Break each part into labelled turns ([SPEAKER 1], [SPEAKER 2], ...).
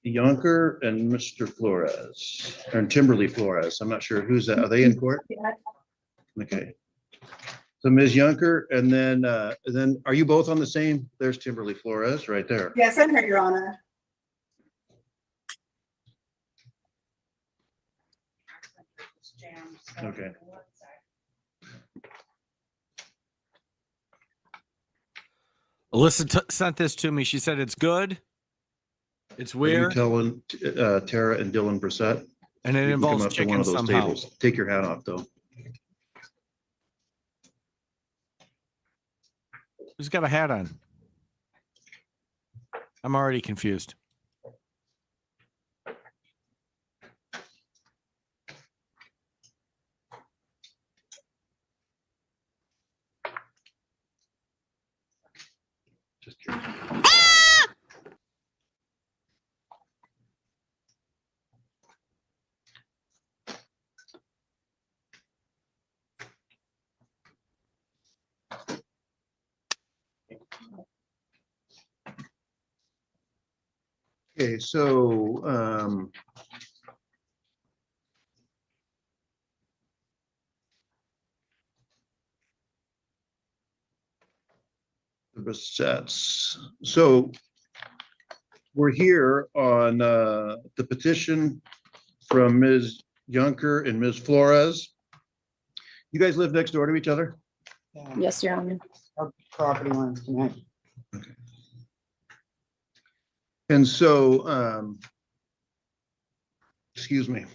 [SPEAKER 1] Yunker and Mr. Flores, and Timberly Flores. I'm not sure who's that. Are they in court? Okay. So Ms. Yunker, and then are you both on the same? There's Timberly Flores right there.
[SPEAKER 2] Yes, I'm here, Your Honor.
[SPEAKER 1] Okay.
[SPEAKER 3] Alyssa sent this to me. She said it's good. It's
[SPEAKER 1] Are you
[SPEAKER 3] weird.
[SPEAKER 1] telling Tara and Dylan Brissett?
[SPEAKER 3] And it
[SPEAKER 1] You can come
[SPEAKER 3] involves
[SPEAKER 1] up to one
[SPEAKER 3] chicken
[SPEAKER 1] of those
[SPEAKER 3] somehow.
[SPEAKER 1] tables. Take your hat off, though.
[SPEAKER 3] Who's got a hat on? I'm already confused.
[SPEAKER 1] Just curious. Okay, so the Brissettes. So we're here on the petition from Ms. Yunker and Ms. Flores. You guys live next door to each other?
[SPEAKER 4] Yes, Your Honor.
[SPEAKER 5] Our property lines connect.
[SPEAKER 1] And so, excuse me,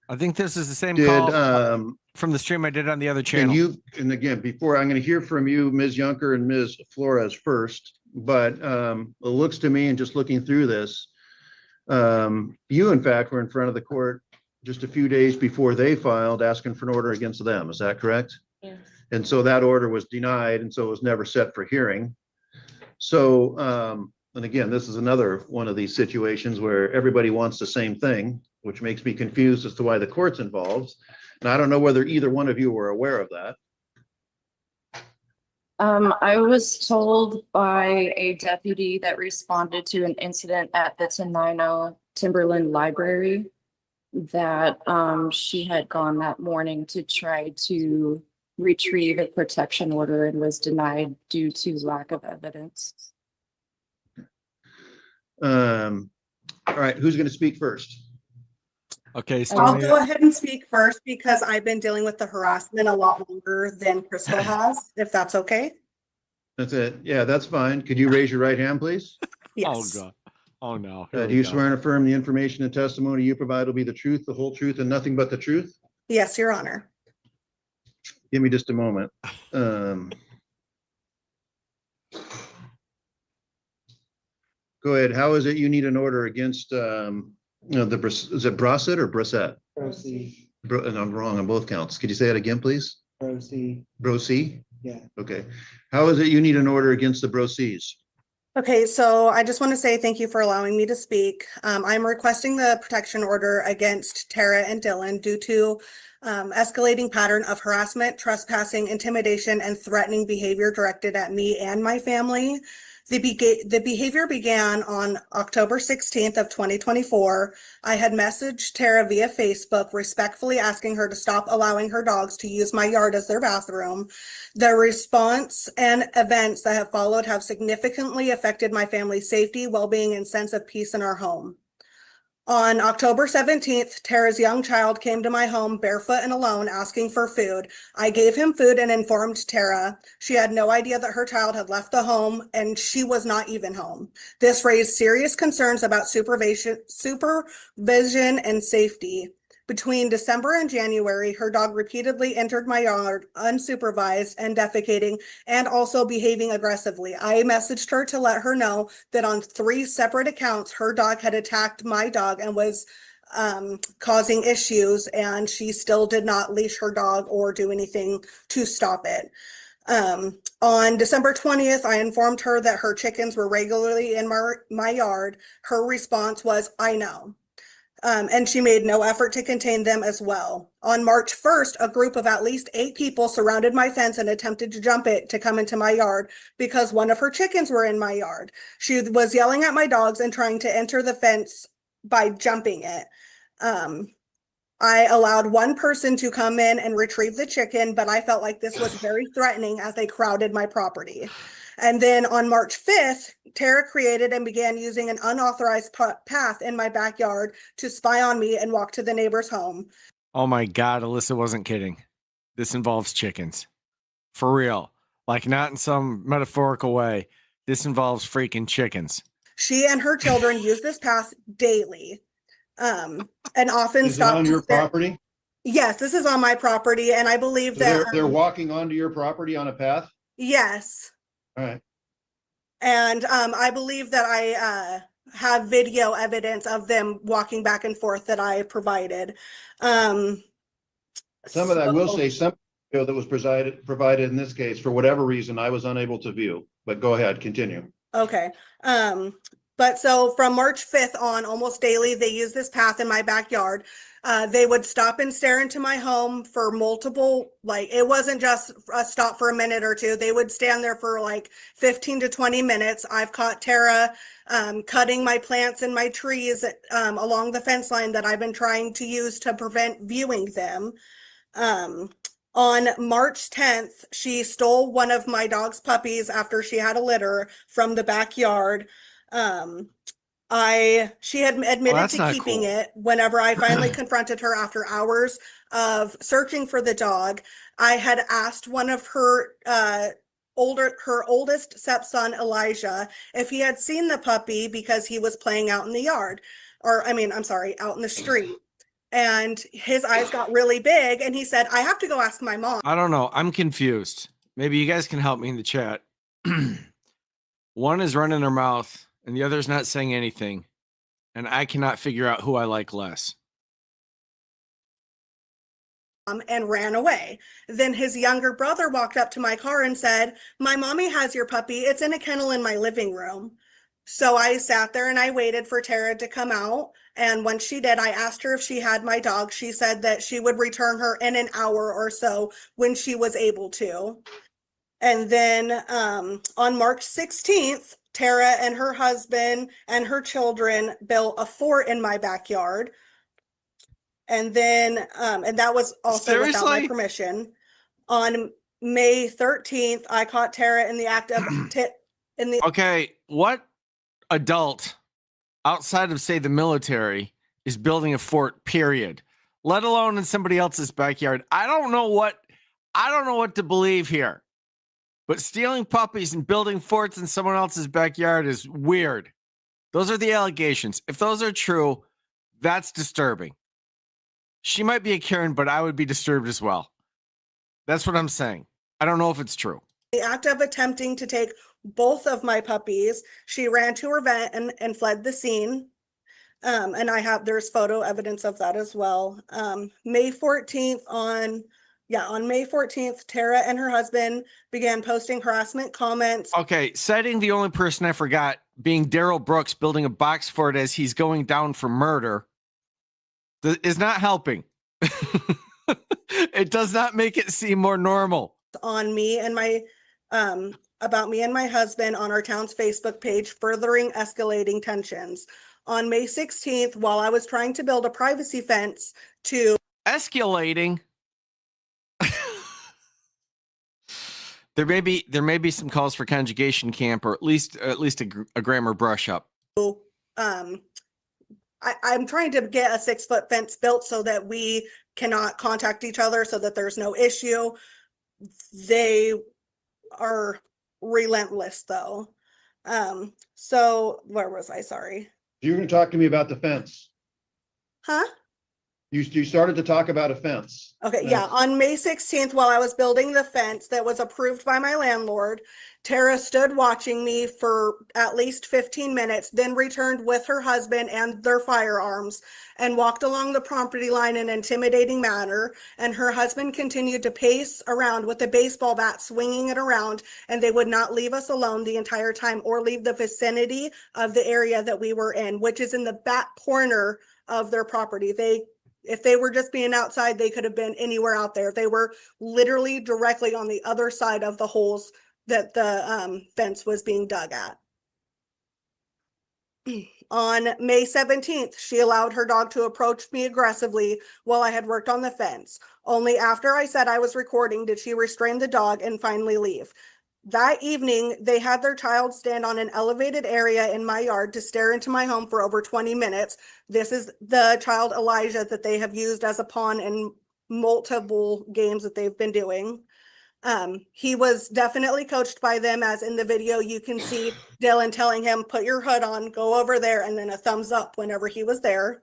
[SPEAKER 3] I think this is the same
[SPEAKER 1] did,
[SPEAKER 3] call from the stream I did on the other channel.
[SPEAKER 1] and again, before I'm going to hear from you, Ms. Yunker and Ms. Flores first, but it looks to me, and just looking through this, you in fact were in front of the court just a few days before they filed asking for an order against them. Is that correct?
[SPEAKER 4] Yes.
[SPEAKER 1] And so that order was denied, and so it was never set for hearing. So, and again, this is another one of these situations where everybody wants the same thing, which makes me confused as to why the court's involved. And I don't know whether either one of you were aware of that.
[SPEAKER 4] I was told by a deputy that responded to an incident at the Tenino Timberland Library that she had gone that morning to try to retrieve a protection order and was denied due to lack of evidence.
[SPEAKER 1] All right, who's going to speak first?
[SPEAKER 3] Okay,
[SPEAKER 2] I'll
[SPEAKER 3] Stormy,
[SPEAKER 2] go ahead and speak first because I've been dealing with the harassment a lot longer than Crystal has, if that's okay.
[SPEAKER 1] That's it. Yeah, that's fine. Could you raise your right hand, please?
[SPEAKER 3] oh
[SPEAKER 2] Yes.
[SPEAKER 3] God. Oh no.
[SPEAKER 1] Do you swear and affirm the information and testimony you provide will be the truth, the whole truth, and nothing but the truth?
[SPEAKER 2] Yes, Your Honor.
[SPEAKER 1] Give me just a moment. Go ahead. How is it you need an order against, is it Brissett or Brissett?
[SPEAKER 5] Proceed,
[SPEAKER 1] And I'm wrong on both counts. Could you say that again, please?
[SPEAKER 5] proceed,
[SPEAKER 1] Brosi?
[SPEAKER 5] yeah.
[SPEAKER 1] Okay. How is it you need an order against the Brosis?
[SPEAKER 2] Okay, so I just want to say thank you for allowing me to speak. I'm requesting the protection order against Tara and Dylan due to escalating pattern of harassment, trespassing, intimidation, and threatening behavior directed at me and my family. The behavior began on October 16th of 2024. I had messaged Tara via Facebook, respectfully asking her to stop allowing her dogs to use my yard as their bathroom. The response and events that have followed have significantly affected my family's safety, well-being, and sense of peace in our home. On October 17th, Tara's young child came to my home barefoot and alone asking for food. I gave him food and informed Tara. She had no idea that her child had left the home and she was not even home. This raised serious concerns about supervision and safety. Between December and January, her dog repeatedly entered my yard unsupervised and defecating and also behaving aggressively. I messaged her to let her know that on 3 separate accounts, her dog had attacked my dog and was causing issues, and she still did not leash her dog or do anything to stop it. On December 20th, I informed her that her chickens were regularly in my yard. Her response was, I know. And she made no effort to contain them as well. On March 1st, a group of at least 8 people surrounded my fence and attempted to jump it to come into my yard because one of her chickens were in my yard. She was yelling at my dogs and trying to enter the fence by jumping it. I allowed one person to come in and retrieve the chicken, but I felt like this was very threatening as they crowded my property. And then on March 5th, Tara created and began using an unauthorized path in my backyard to spy on me and walk to the neighbor's home.
[SPEAKER 3] Oh my God, Alyssa wasn't kidding. This involves chickens. For real. Like, not in some metaphorical way. This involves freaking chickens.
[SPEAKER 2] She and her children use this path daily. And often
[SPEAKER 1] Is it
[SPEAKER 2] stop
[SPEAKER 1] on
[SPEAKER 2] to
[SPEAKER 1] your
[SPEAKER 2] stare-
[SPEAKER 1] property?
[SPEAKER 2] Yes, this is on my property, and I believe
[SPEAKER 1] So
[SPEAKER 2] that
[SPEAKER 1] they're walking onto your property on a path?
[SPEAKER 2] yes.
[SPEAKER 1] All right.
[SPEAKER 2] And I believe that I have video evidence of them walking back and forth that I provided.
[SPEAKER 1] Some of that, I will
[SPEAKER 2] so-
[SPEAKER 1] say, some video that was provided in this case, for whatever reason, I was unable to view. But go ahead, continue.
[SPEAKER 2] Okay. But so from March 5th on, almost daily, they use this path in my backyard. They would stop and stare into my home for multiple, like, it wasn't just a stop for a minute or two. They would stand there for like 15 to 20 minutes. I've caught Tara cutting my plants and my trees along the fence line that I've been trying to use to prevent viewing them. On March 10th, she stole one of my dog's puppies after she had a litter from the backyard. She had admitted
[SPEAKER 3] that's
[SPEAKER 2] to
[SPEAKER 3] not
[SPEAKER 2] keeping
[SPEAKER 3] cool.
[SPEAKER 2] it. Whenever I finally confronted her after hours of searching for the dog, I had asked one of her oldest stepson, Elijah, if he had seen the puppy because he was playing out in the yard, out in the street. And his eyes got really big, and he said, I have to go ask my mom.
[SPEAKER 3] I don't know. I'm confused. Maybe you guys can help me in the chat. One is running her mouth, and the other's not saying anything. And I cannot figure out who I like less.
[SPEAKER 2] And ran away. Then his younger brother walked up to my car and said, my mommy has your puppy. It's in a kennel in my living room. So I sat there and I waited for Tara to come out. And when she did, I asked her if she had my dog. She said that she would return her in an hour or so when she was able to. And then on March 16th, Tara and her husband and her children built a fort in my backyard. And then, and that was also without my
[SPEAKER 3] Seriously?
[SPEAKER 2] permission. On May 13th, I caught Tara in the act of
[SPEAKER 3] Okay, what adult outside of, say, the military is building a fort, period, let alone in somebody else's backyard? I don't know what to believe here. But stealing puppies and building forts in someone else's backyard is weird. Those are the allegations. If those are true, that's disturbing. She might be a Karen, but I would be disturbed as well. That's what I'm saying. I don't know if it's true.
[SPEAKER 2] the act of attempting to take both of my puppies. She ran to her vent and fled the scene. And there's photo evidence of that as well. May 14th on May 14th, Tara and her husband began posting harassment comments.
[SPEAKER 3] Okay, citing the only person I forgot being Daryl Brooks building a box fort as he's going down for murder is not helping. It does not make it seem more normal.
[SPEAKER 2] On me and my about me and my husband on our town's Facebook page, furthering escalating tensions. On May 16th, while I was trying to build a privacy fence to
[SPEAKER 3] Escalating. There may be some calls for conjugation camp, or at least a grammar brush up.
[SPEAKER 2] I'm trying to get a 6-foot fence built so that we cannot contact each other, so that there's no issue. They are relentless though. So where was I? Sorry.
[SPEAKER 1] You're going to talk to me about the fence.
[SPEAKER 2] Huh?
[SPEAKER 1] You started to talk about a fence.
[SPEAKER 2] Okay, yeah, on May 16th, while I was building the fence that was approved by my landlord, Tara stood watching me for at least 15 minutes, then returned with her husband and their firearms and walked along the property line in an intimidating manner. And her husband continued to pace around with a baseball bat, swinging it around, and they would not leave us alone the entire time or leave the vicinity of the area that we were in, which is in the back corner of their property. If they were just being outside, they could have been anywhere out there. They were literally directly on the other side of the holes that the fence was being dug at. On May 17th, she allowed her dog to approach me aggressively while I had worked on the fence. Only after I said I was recording did she restrain the dog and finally leave. That evening, they had their child stand on an elevated area in my yard to stare into my home for over 20 minutes. This is the child Elijah that they have used as a pawn in multiple games that they've been doing. He was definitely coached by them, as in the video you can see Dylan telling him, put your hood on, go over there, and then a thumbs up whenever he was there.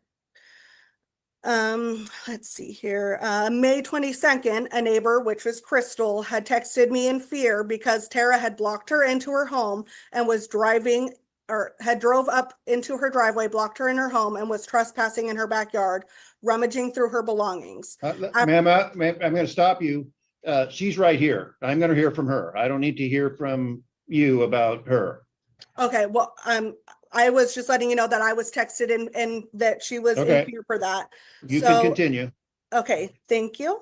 [SPEAKER 2] Let's see here. May 22nd, a neighbor, which was Crystal, had texted me in fear because Tara had blocked her into her home and was driving or had drove up into her driveway, blocked her in her home, and was trespassing in her backyard, rummaging through her belongings.
[SPEAKER 1] Ma'am, I'm going to stop you. She's right here. I'm going to hear from her. I don't need to hear from you about her.
[SPEAKER 2] Okay, well, I was just letting you know that I was texted and that she was
[SPEAKER 1] Okay.
[SPEAKER 2] in fear for that.
[SPEAKER 1] You can continue.
[SPEAKER 2] Okay, thank you.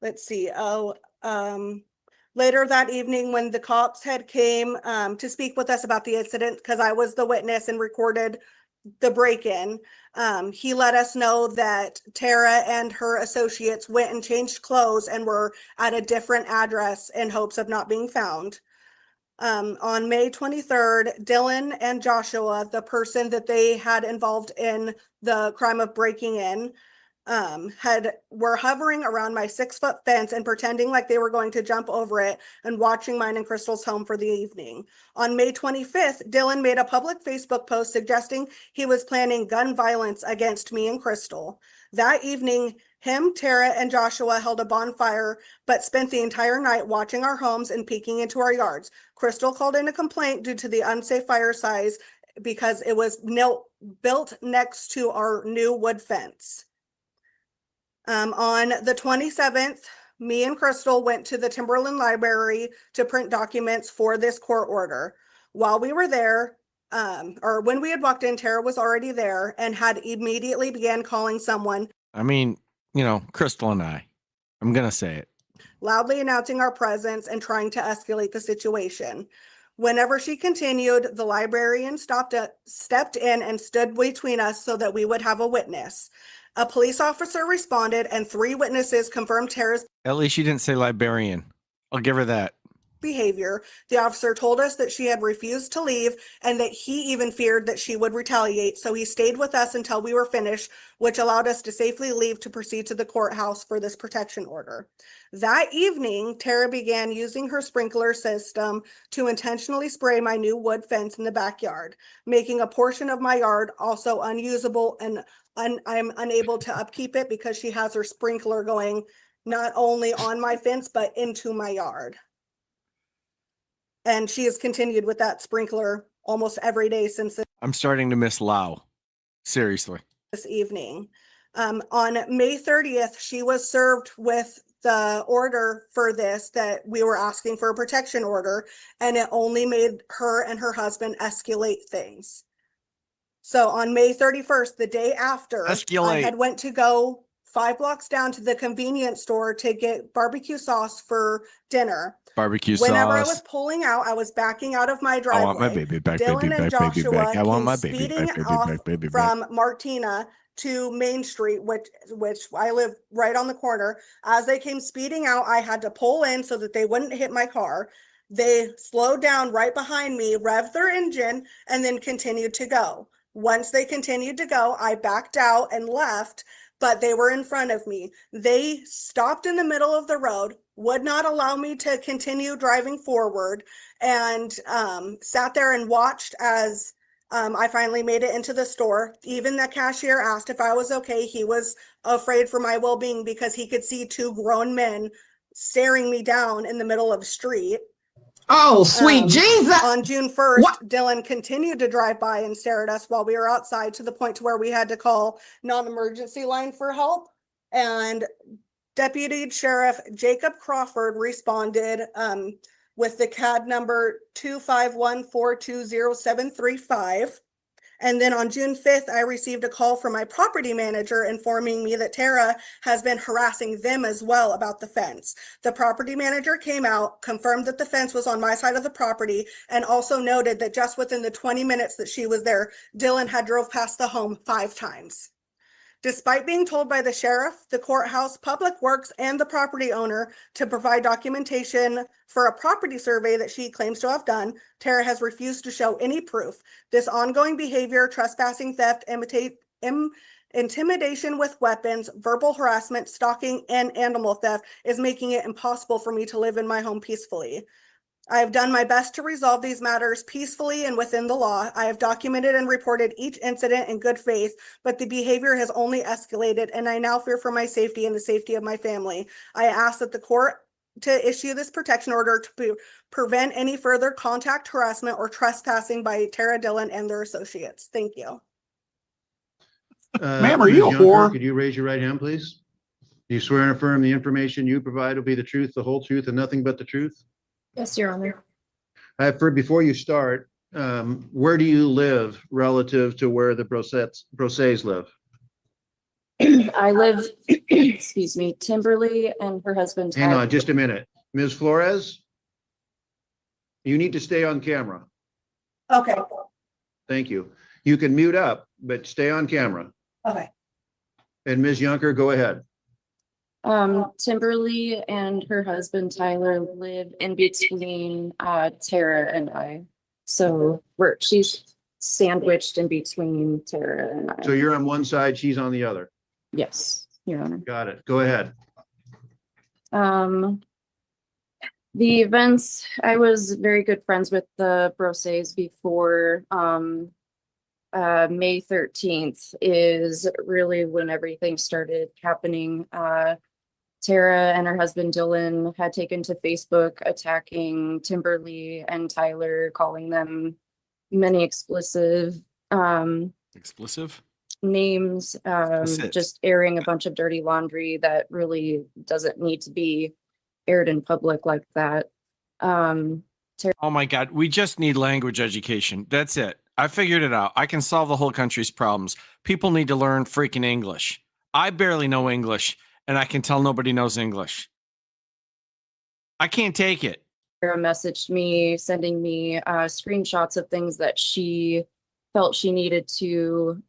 [SPEAKER 2] Let's see. Later that evening, when the cops had came to speak with us about the incident, because I was the witness and recorded the break-in, he let us know that Tara and her associates went and changed clothes and were at a different address in hopes of not being found. On May 23rd, Dylan and Joshua, the person that they had involved in the crime of breaking in, were hovering around my 6-foot fence and pretending like they were going to jump over it and watching mine and Crystal's home for the evening. On May 25th, Dylan made a public Facebook post suggesting he was planning gun violence against me and Crystal. That evening, him, Tara, and Joshua held a bonfire, but spent the entire night watching our homes and peeking into our yards. Crystal called in a complaint due to the unsafe fire size because it was built next to our new wood fence. On the 27th, me and Crystal went to the Timberland Library to print documents for this court order. While we were there, or when we had walked in, Tara was already there and had immediately began calling someone.
[SPEAKER 3] I mean, you know, Crystal and I'm going to say it.
[SPEAKER 2] Loudly announcing our presence and trying to escalate the situation. Whenever she continued, the librarian stepped in and stood between us so that we would have a witness. A police officer responded and 3 witnesses confirmed Tara's
[SPEAKER 3] At least she didn't say librarian. I'll give her that.
[SPEAKER 2] behavior. The officer told us that she had refused to leave and that he even feared that she would retaliate, so he stayed with us until we were finished, which allowed us to safely leave to proceed to the courthouse for this protection order. That evening, Tara began using her sprinkler system to intentionally spray my new wood fence in the backyard, making a portion of my yard also unusable, and I'm unable to upkeep it because she has her sprinkler going not only on my fence, but into my yard. And she has continued with that sprinkler almost every day since
[SPEAKER 3] I'm starting to miss Lau. Seriously.
[SPEAKER 2] this evening. On May 30th, she was served with the order for this, that we were asking for a protection order, and it only made her and her husband escalate things. So on May 31st, the day after, I
[SPEAKER 3] Escalate.
[SPEAKER 2] had went to go 5 blocks down to the convenience store to get barbecue sauce for dinner.
[SPEAKER 3] Barbecue
[SPEAKER 2] Whenever I
[SPEAKER 3] sauce.
[SPEAKER 2] was pulling out, I was backing out of my
[SPEAKER 3] I
[SPEAKER 2] driveway.
[SPEAKER 3] want my baby back,
[SPEAKER 2] Dylan
[SPEAKER 3] baby
[SPEAKER 2] and
[SPEAKER 3] back, baby
[SPEAKER 2] Joshua
[SPEAKER 3] back. I want
[SPEAKER 2] came
[SPEAKER 3] my baby
[SPEAKER 2] speeding
[SPEAKER 3] back, baby
[SPEAKER 2] off
[SPEAKER 3] back, baby back.
[SPEAKER 2] from Martina to Main Street, which I live right on the corner. As they came speeding out, I had to pull in so that they wouldn't hit my car. They slowed down right behind me, revved their engine, and then continued to go. Once they continued to go, I backed out and left, but they were in front of me. They stopped in the middle of the road, would not allow me to continue driving forward, and sat there and watched as I finally made it into the store. Even the cashier asked if I was okay. He was afraid for my well-being because he could see two grown men staring me down in the middle of the street.
[SPEAKER 6] Oh, sweet Jesus.
[SPEAKER 2] On June 1st, Dylan continued to drive by and stare at us while we were outside, to the point to where we had to call non-emergency line for help. And Deputy Sheriff Jacob Crawford responded with the CAD number 251420735. And then on June 5th, I received a call from my property manager informing me that Tara has been harassing them as well about the fence. The property manager came out, confirmed that the fence was on my side of the property, and also noted that just within the 20 minutes that she was there, Dylan had drove past the home 5 times. Despite being told by the sheriff, the courthouse, Public Works, and the property owner to provide documentation for a property survey that she claims to have done, Tara has refused to show any proof. This ongoing behavior, trespassing, theft, intimidation with weapons, verbal harassment, stalking, and animal theft is making it impossible for me to live in my home peacefully. I have done my best to resolve these matters peacefully and within the law. I have documented and reported each incident in good faith, but the behavior has only escalated, and I now fear for my safety and the safety of my family. I ask that the court to issue this protection order to prevent any further contact, harassment, or trespassing by Tara Dillon and their associates. Thank you.
[SPEAKER 6] Ma'am, are you
[SPEAKER 1] Ms.
[SPEAKER 6] a
[SPEAKER 1] Yunker,
[SPEAKER 6] whore?
[SPEAKER 1] could you raise your right hand, please? Do you swear and affirm the information you provide will be the truth, the whole truth, and nothing but the truth?
[SPEAKER 4] Yes, Your Honor.
[SPEAKER 1] I've heard, before you start, where do you live relative to where the Brosets live?
[SPEAKER 4] I live, excuse me, Timberly and her husband.
[SPEAKER 1] Hang
[SPEAKER 4] Tyler.
[SPEAKER 1] on just a minute. Ms. Flores? You need to stay on camera.
[SPEAKER 2] Okay.
[SPEAKER 1] Thank you. You can mute up, but stay on camera.
[SPEAKER 2] Okay.
[SPEAKER 1] And Ms. Yunker, go ahead.
[SPEAKER 4] Timberly and her husband Tyler live in between Tara and I. So she's sandwiched in between Tara and I.
[SPEAKER 1] So you're on one side, she's on the other.
[SPEAKER 4] Yes, Your Honor.
[SPEAKER 1] Got it. Go ahead.
[SPEAKER 4] The events, I was very good friends with the Broses before May 13th is really when everything started happening. Tara and her husband Dylan had taken to Facebook attacking Timberly and Tyler, calling them many explicit names, just airing a bunch of dirty laundry that really doesn't need to be aired in public like that.
[SPEAKER 3] Oh my God, we just need language education. That's it. I figured it out. I can solve the whole country's problems. People need to learn freaking English. I barely know English, and I can tell nobody knows English. I can't take it.
[SPEAKER 4] Tara messaged me, sending me screenshots of things that she felt she needed to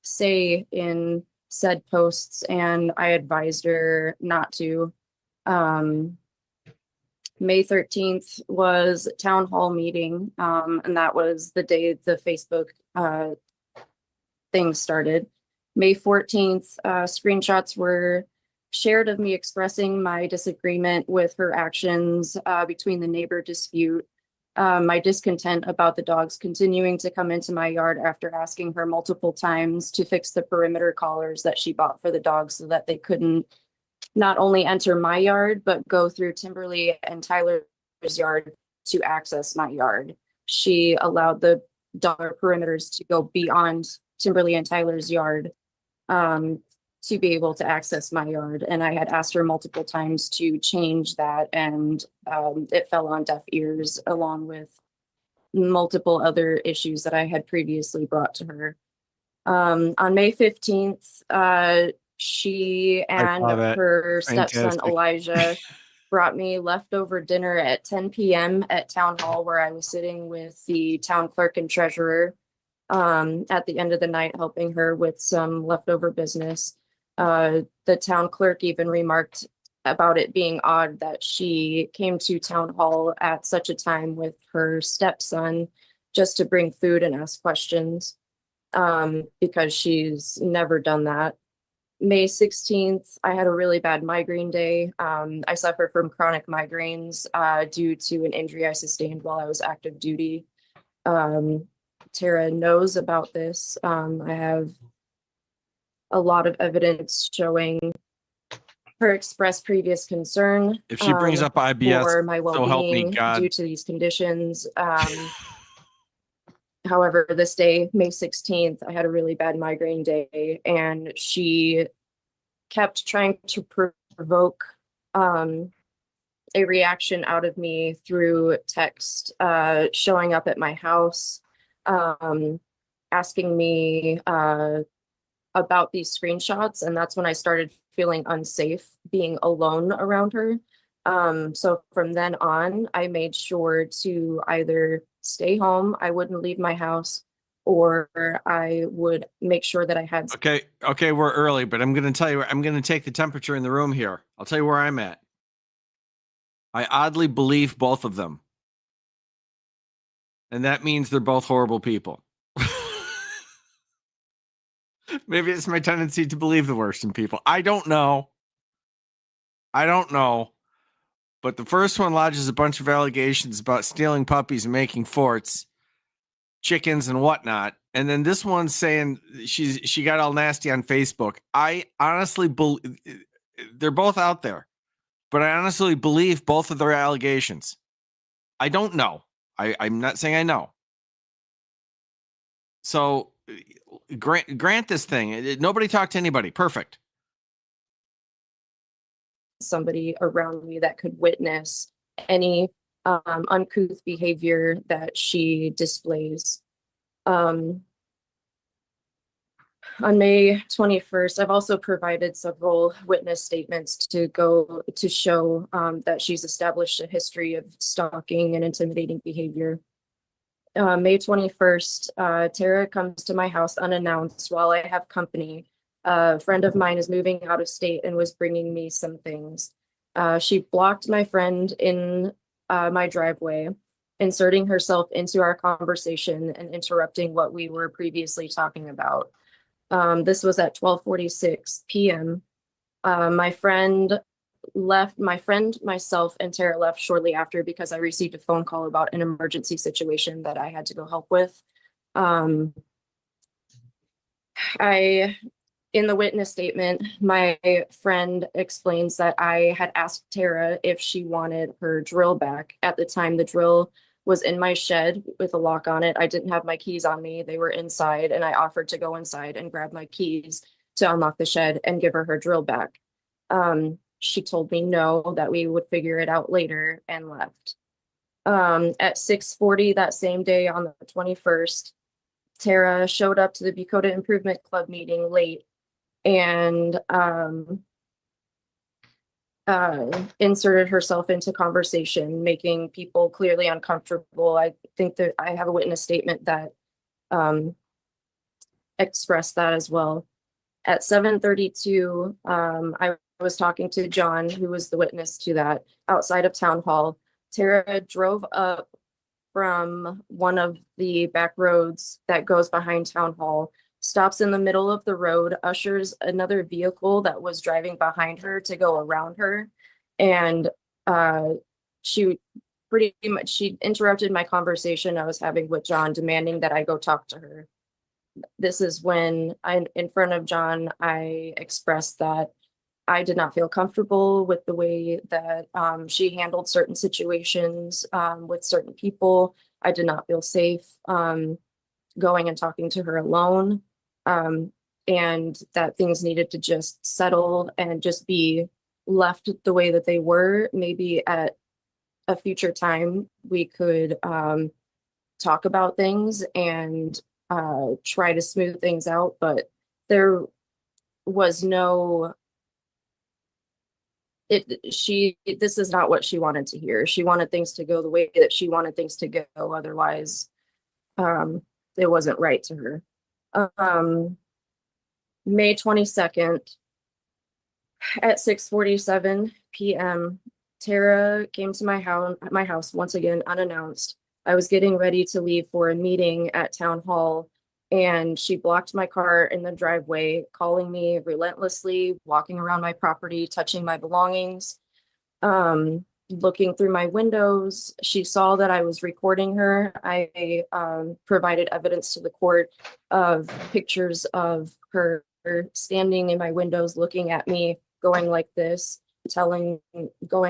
[SPEAKER 4] say in said posts, and I advised her not to. May 13th was town hall meeting, and that was the day the Facebook thing started. May 14th, screenshots were shared of me expressing my disagreement with her actions between the neighbor dispute, my discontent about the dogs continuing to come into my yard after asking her multiple times to fix the perimeter collars that she bought for the dogs so that they couldn't not only enter my yard, but go through Timberly and Tyler's yard to access my yard. She allowed the dog perimeters to go beyond Timberly and Tyler's yard to be able to access my yard. And I had asked her multiple times to change that, and it fell on deaf ears, along with multiple other issues that I had previously brought to her. On May 15th, she and her stepson Elijah brought me leftover dinner at 10 p.m. at town hall, where I was sitting with the town clerk and treasurer at the end of the night, helping her with some leftover business. The town clerk even remarked about it being odd that she came to town hall at such a time with her stepson just to bring food and ask questions, because she's never done that. May 16th, I had a really bad migraine day. I suffer from chronic migraines due to an injury I sustained while I was active duty. Tara knows about this. I have a lot of evidence showing her expressed previous concern.
[SPEAKER 3] If she brings up IBS,
[SPEAKER 4] for my
[SPEAKER 3] so help me
[SPEAKER 4] well-being
[SPEAKER 3] God.
[SPEAKER 4] due to these conditions. However, this day, May 16th, I had a really bad migraine day, and she kept trying to provoke a reaction out of me through text, showing up at my house, asking me about these screenshots. And that's when I started feeling unsafe being alone around her. So from then on, I made sure to either stay home, I wouldn't leave my house, or I would make sure that I had.
[SPEAKER 3] Okay, we're early, but I'm going to tell you, I'm going to take the temperature in the room here. I'll tell you where I'm at. I oddly believe both of them. And that means they're both horrible people. Maybe it's my tendency to believe the worst in people. I don't know. But the first one lodges a bunch of allegations about stealing puppies and making forts, chickens and whatnot. And then this one's saying she got all nasty on Facebook. I honestly believe they're both out there, but I honestly believe both of their allegations. I don't know. I'm not saying I know. So grant this thing. Nobody talked to anybody. Perfect.
[SPEAKER 4] Somebody around me that could witness any uncouth behavior that she displays. On May 21st, I've also provided several witness statements to show that she's established a history of stalking and intimidating behavior. May 21st, Tara comes to my house unannounced while I have company. A friend of mine is moving out of state and was bringing me some things. She blocked my friend in my driveway, inserting herself into our conversation and interrupting what we were previously talking about. This was at 12:46 p.m. My friend, myself, and Tara left shortly after because I received a phone call about an emergency situation that I had to go help with. In the witness statement, my friend explains that I had asked Tara if she wanted her drill back. At the time, the drill was in my shed with a lock on it. I didn't have my keys on me. They were inside, and I offered to go inside and grab my keys to unlock the shed and give her drill back. She told me no, that we would figure it out later, and left. At 6:40 that same day on the 21st, Tara showed up to the Bucota Improvement Club meeting late and inserted herself into conversation, making people clearly uncomfortable. I think that I have a witness statement that expressed that as well. At 7:32, I was talking to John, who was the witness to that, outside of town hall. Tara drove up from one of the back roads that goes behind town hall, stops in the middle of the road, ushers another vehicle that was driving behind her to go around her. And she interrupted my conversation I was having with John, demanding that I go talk to her. This is when in front of John, I expressed that I did not feel comfortable with the way that she handled certain situations with certain people. I did not feel safe going and talking to her alone, and that things needed to just settle and just be left the way that they were. Maybe at a future time, we could talk about things and try to smooth things out, but there was no this is not what she wanted to hear. She wanted things to go the way that she wanted things to go. Otherwise, it wasn't right to her. May 22nd at 6:47 p.m., Tara came to my house once again, unannounced. I was getting ready to leave for a meeting at town hall, and she blocked my car in the driveway, calling me relentlessly, walking around my property, touching my belongings. looking through my windows. She saw that I was recording her. I provided evidence to the court of pictures of her standing in my windows, looking at me, going like this, going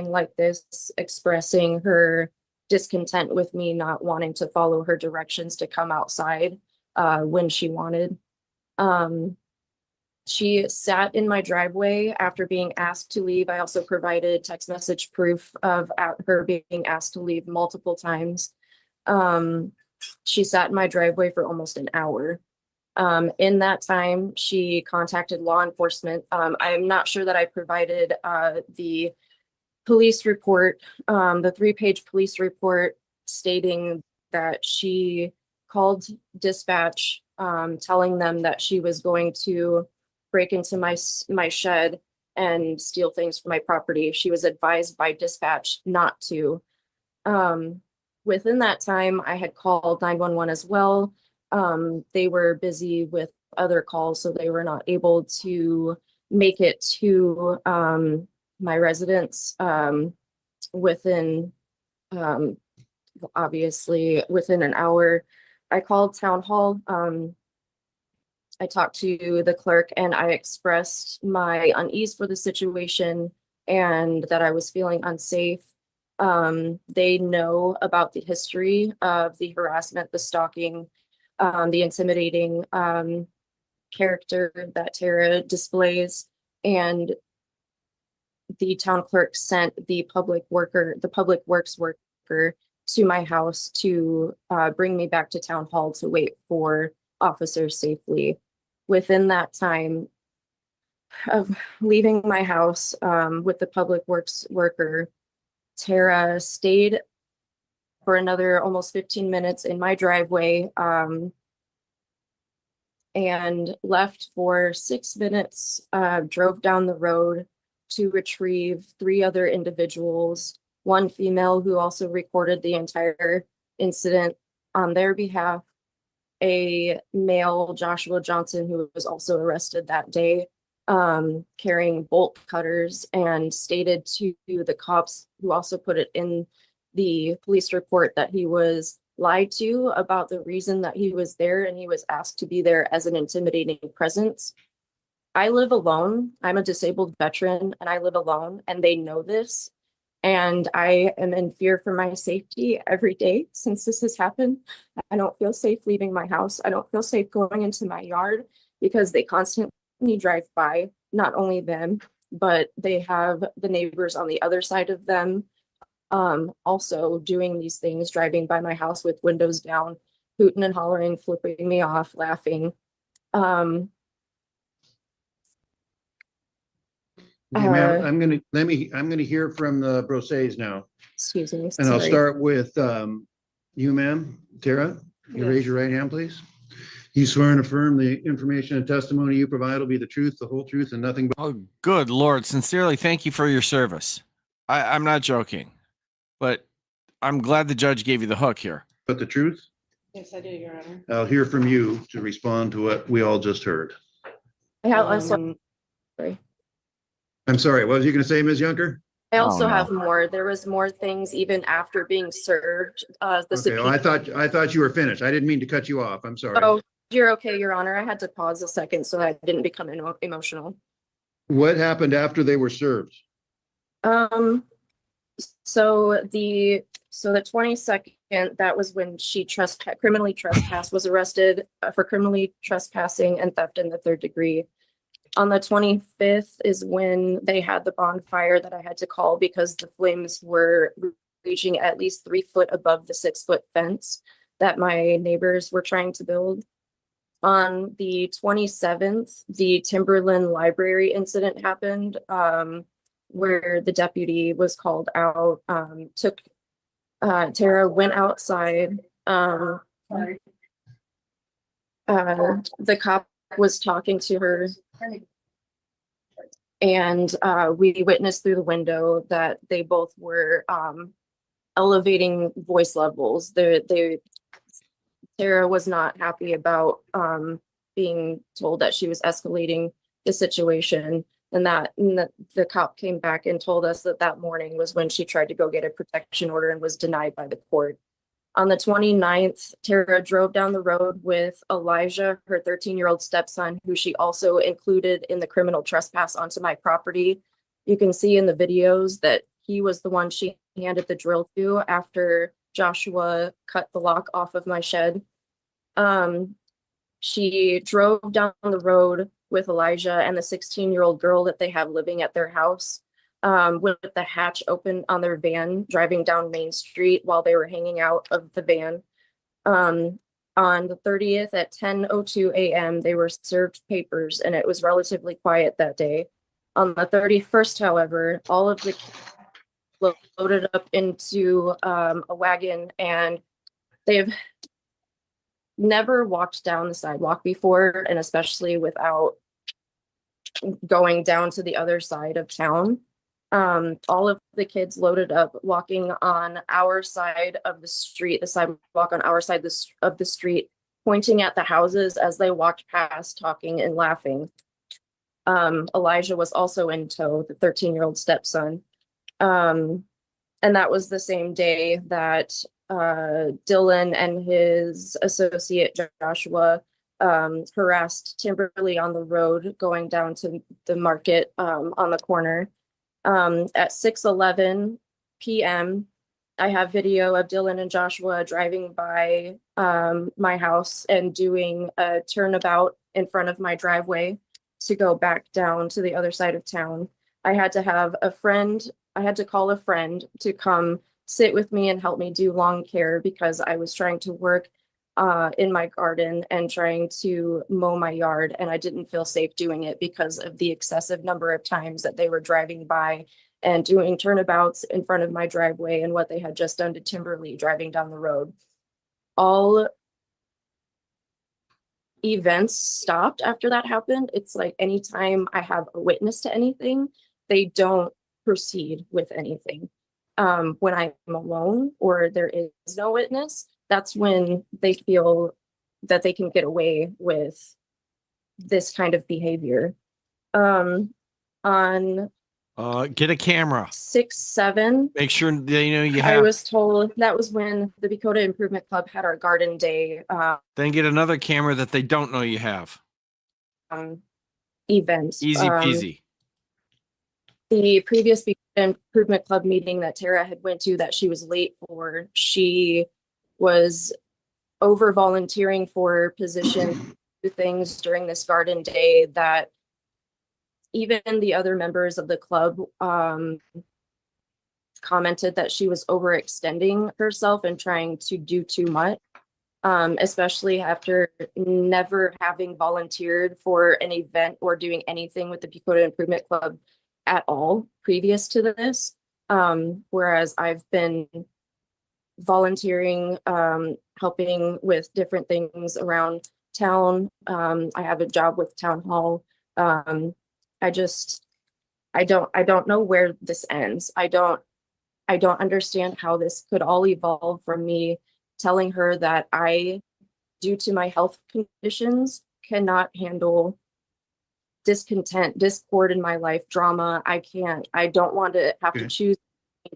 [SPEAKER 4] like this, expressing her discontent with me not wanting to follow her directions to come outside when she wanted. She sat in my driveway after being asked to leave. I also provided text message proof of her being asked to leave multiple times. She sat in my driveway for almost an hour. In that time, she contacted law enforcement. I'm not sure that I provided the police report, the 3-page police report stating that she called dispatch, telling them that she was going to break into my shed and steal things from my property. She was advised by dispatch not to. Within that time, I had called 911 as well. They were busy with other calls, so they were not able to make it to my residence within, obviously, within an hour. I called town hall. I talked to the clerk and I expressed my unease for the situation and that I was feeling unsafe. They know about the history of the harassment, the stalking, the intimidating character that Tara displays, and the town clerk sent the public works worker to my house to bring me back to town hall to wait for officers safely. Within that time of leaving my house with the public works worker, Tara stayed for another almost 15 minutes in my driveway and left for 6 minutes, drove down the road to retrieve 3 other individuals, one female who also recorded the entire incident on their behalf, a male, Joshua Johnson, who was also arrested that day, carrying bolt cutters, and stated to the cops, who also put it in the police report, that he was lied to about the reason that he was there, and he was asked to be there as an intimidating presence. I live alone. I'm a disabled veteran and I live alone, and they know this. And I am in fear for my safety every day since this has happened. I don't feel safe leaving my house. I don't feel safe going into my yard because they constantly drive by, not only them, but they have the neighbors on the other side of them also doing these things, driving by my house with windows down, hooting and hollering, flipping me off, laughing.
[SPEAKER 1] Okay, ma'am, I'm gonna hear from the Brosets now,
[SPEAKER 4] Excuse me.
[SPEAKER 1] and I'll
[SPEAKER 4] Sorry.
[SPEAKER 1] start with you, ma'am. Tara, you raise your right hand, please. You swear and affirm the information and testimony you provide will be the truth, the whole truth, and nothing but.
[SPEAKER 3] Oh, good Lord. Sincerely, thank you for your service. I'm not joking, but I'm glad the judge gave you the hook here.
[SPEAKER 1] But the truth?
[SPEAKER 5] Yes, I do, Your Honor.
[SPEAKER 1] I'll hear from you to respond to what we all just heard.
[SPEAKER 4] Sorry.
[SPEAKER 1] I'm sorry, what was you gonna say, Ms. Yunker?
[SPEAKER 4] I also
[SPEAKER 3] Oh, no.
[SPEAKER 4] have more. There was more things even after being served. The
[SPEAKER 1] Okay, well, I thought you were finished. I didn't mean to cut you off. I'm sorry.
[SPEAKER 4] Oh, you're okay, Your Honor. I had to pause a second so I didn't become emotional.
[SPEAKER 1] What happened after they were served?
[SPEAKER 4] So the 22nd, that was when she criminally trespassed, was arrested for criminally trespassing and theft in the 3rd degree. On the 25th is when they had the bonfire that I had to call because the flames were reaching at least 3 foot above the 6-foot fence that my neighbors were trying to build. On the 27th, the Timberland Library incident happened, where the deputy was called out, Tara went outside. The cop was talking to her, and we witnessed through the window that they both were elevating voice levels. Tara was not happy about being told that she was escalating the situation. And the cop came back and told us that that morning was when she tried to go get a protection order and was denied by the court. On the 29th, Tara drove down the road with Elijah, her 13-year-old stepson, who she also included in the criminal trespass onto my property. You can see in the videos that he was the one she handed the drill to after Joshua cut the lock off of my shed. She drove down the road with Elijah and the 16-year-old girl that they have living at their house, with the hatch open on their van, driving down Main Street while they were hanging out of the van. On the 30th at 10:02 a.m., they were served papers, and it was relatively quiet that day. On the 31st, however, all of the kids loaded up into a wagon, and they've never walked down the sidewalk before, and especially without going down to the other side of town. All of the kids loaded up, walking on our side of the street, the sidewalk on our side of the street, pointing at the houses as they walked past, talking and laughing. Elijah was also in tow, the 13-year-old stepson. And that was the same day that Dylan and his associate Joshua harassed Timberly on the road going down to the market on the corner. At 6:11 p.m., I have video of Dylan and Joshua driving by my house and doing a turnabout in front of my driveway to go back down to the other side of town. I had to call a friend to come sit with me and help me do lawn care because I was trying to work in my garden and trying to mow my yard, and I didn't feel safe doing it because of the excessive number of times that they were driving by and doing turnabouts in front of my driveway and what they had just done to Timberly driving down the road. All events stopped after that happened. It's like anytime I have a witness to anything, they don't proceed with anything. When I'm alone or there is no witness, that's when they feel that they can get away with this kind of behavior. On
[SPEAKER 3] Get a camera.
[SPEAKER 4] 6/7,
[SPEAKER 3] Make sure they know you
[SPEAKER 4] I
[SPEAKER 3] have.
[SPEAKER 4] was told that was when the Dakota Improvement Club had our garden day
[SPEAKER 3] Then get another camera that they don't know you have.
[SPEAKER 4] event.
[SPEAKER 3] Easy peasy.
[SPEAKER 4] The previous Improvement Club meeting that Tara had went to that she was late for, she was over volunteering for position things during this garden day that even the other members of the club commented that she was overextending herself and trying to do too much, especially after never having volunteered for an event or doing anything with the Dakota Improvement Club at all previous to this. Whereas I've been volunteering, helping with different things around town. I have a job with town hall. I don't know where this ends. I don't understand how this could all evolve from me telling her that I, due to my health conditions, cannot handle discontent, discord in my life, drama. I don't want to have to choose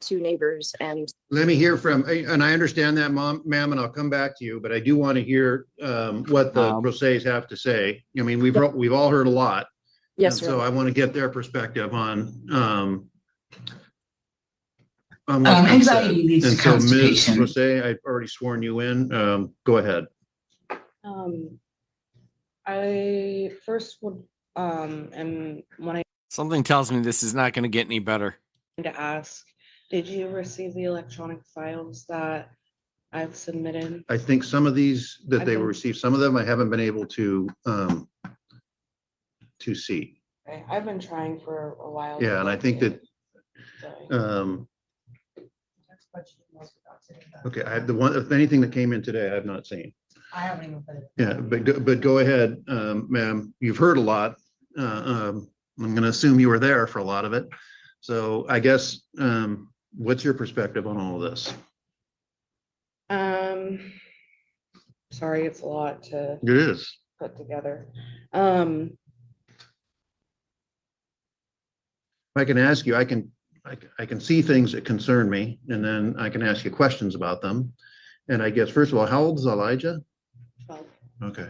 [SPEAKER 4] two neighbors. And
[SPEAKER 1] let me hear from, and I understand that, ma'am, and I'll come back to you, but I do want to hear what the Rosés have to say. I mean, we've all heard a lot.
[SPEAKER 4] Yes,
[SPEAKER 1] and so I want to get their perspective on what's been
[SPEAKER 6] anxiety
[SPEAKER 1] said.
[SPEAKER 6] leads
[SPEAKER 1] And
[SPEAKER 6] to
[SPEAKER 1] so, Ms.
[SPEAKER 6] constipation.
[SPEAKER 1] Rosé, I've already sworn you in. Go ahead.
[SPEAKER 5] I first would and when I
[SPEAKER 3] Something tells me this is not going to get any better.
[SPEAKER 5] to ask, did you receive the electronic files that I've submitted?
[SPEAKER 1] I think some of these that they will receive, some of them I haven't been able to see.
[SPEAKER 5] Okay, I've been trying for a while.
[SPEAKER 1] Yeah, and I think that okay, I have the one, if anything that came in today, I have not seen.
[SPEAKER 6] I haven't even put it.
[SPEAKER 1] Yeah, but go ahead, ma'am. You've heard a lot. I'm going to assume you were there for a lot of it. So I guess, what's your perspective on all of this?
[SPEAKER 5] Sorry, it's a lot to
[SPEAKER 1] It is.
[SPEAKER 5] put together.
[SPEAKER 1] I can ask you, I can see things that concern me, and then I can ask you questions about them. And I guess, first of all, how old is Elijah?
[SPEAKER 5] 12.
[SPEAKER 1] Okay.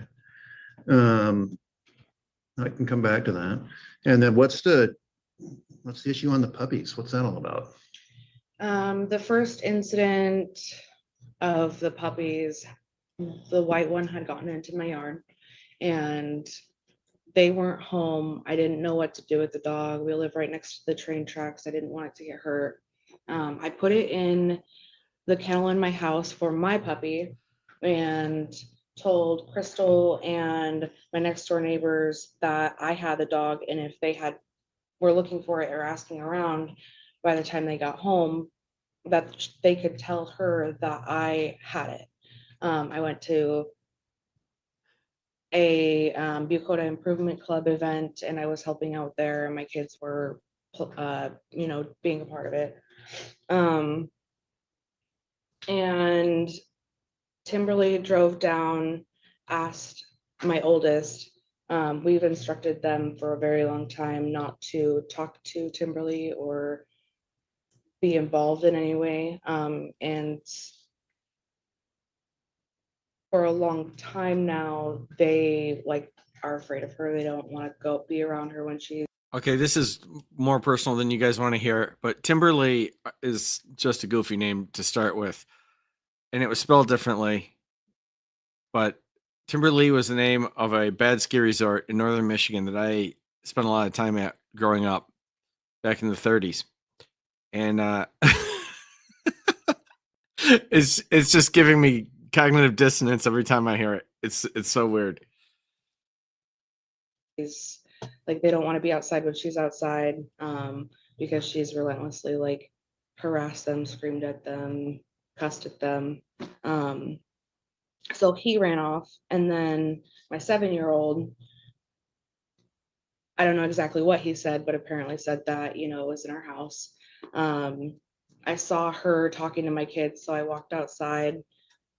[SPEAKER 1] I can come back to that. And then what's the issue on the puppies? What's that all about?
[SPEAKER 5] The first incident of the puppies, the white one had gotten into my yard and they weren't home. I didn't know what to do with the dog. We live right next to the train tracks. I didn't want it to get hurt. I put it in the kennel in my house for my puppy and told Crystal and my next door neighbors that I had the dog, and if they were looking for it or asking around by the time they got home, that they could tell her that I had it. I went to a Bucota Improvement Club event and I was helping out there and my kids were being a part of it. And Timberly drove down, asked my oldest, we've instructed them for a very long time not to talk to Timberly or be involved in any way. And for a long time now, they are afraid of her. They don't want to be around her when she's.
[SPEAKER 3] Okay, this is more personal than you guys want to hear, but Timberly is just a goofy name to start with. And it was spelled differently. But Timberly was the name of a bad ski resort in northern Michigan that I spent a lot of time at growing up back in the 30s. And it's just giving me cognitive dissonance every time I hear it. It's so weird.
[SPEAKER 5] They don't want to be outside when she's outside, because she's relentlessly harassed them, screamed at them, cussed at them. So he ran off, and then my 7-year-old, I don't know exactly what he said, but apparently said that, it was in our house. I saw her talking to my kids, so I walked outside.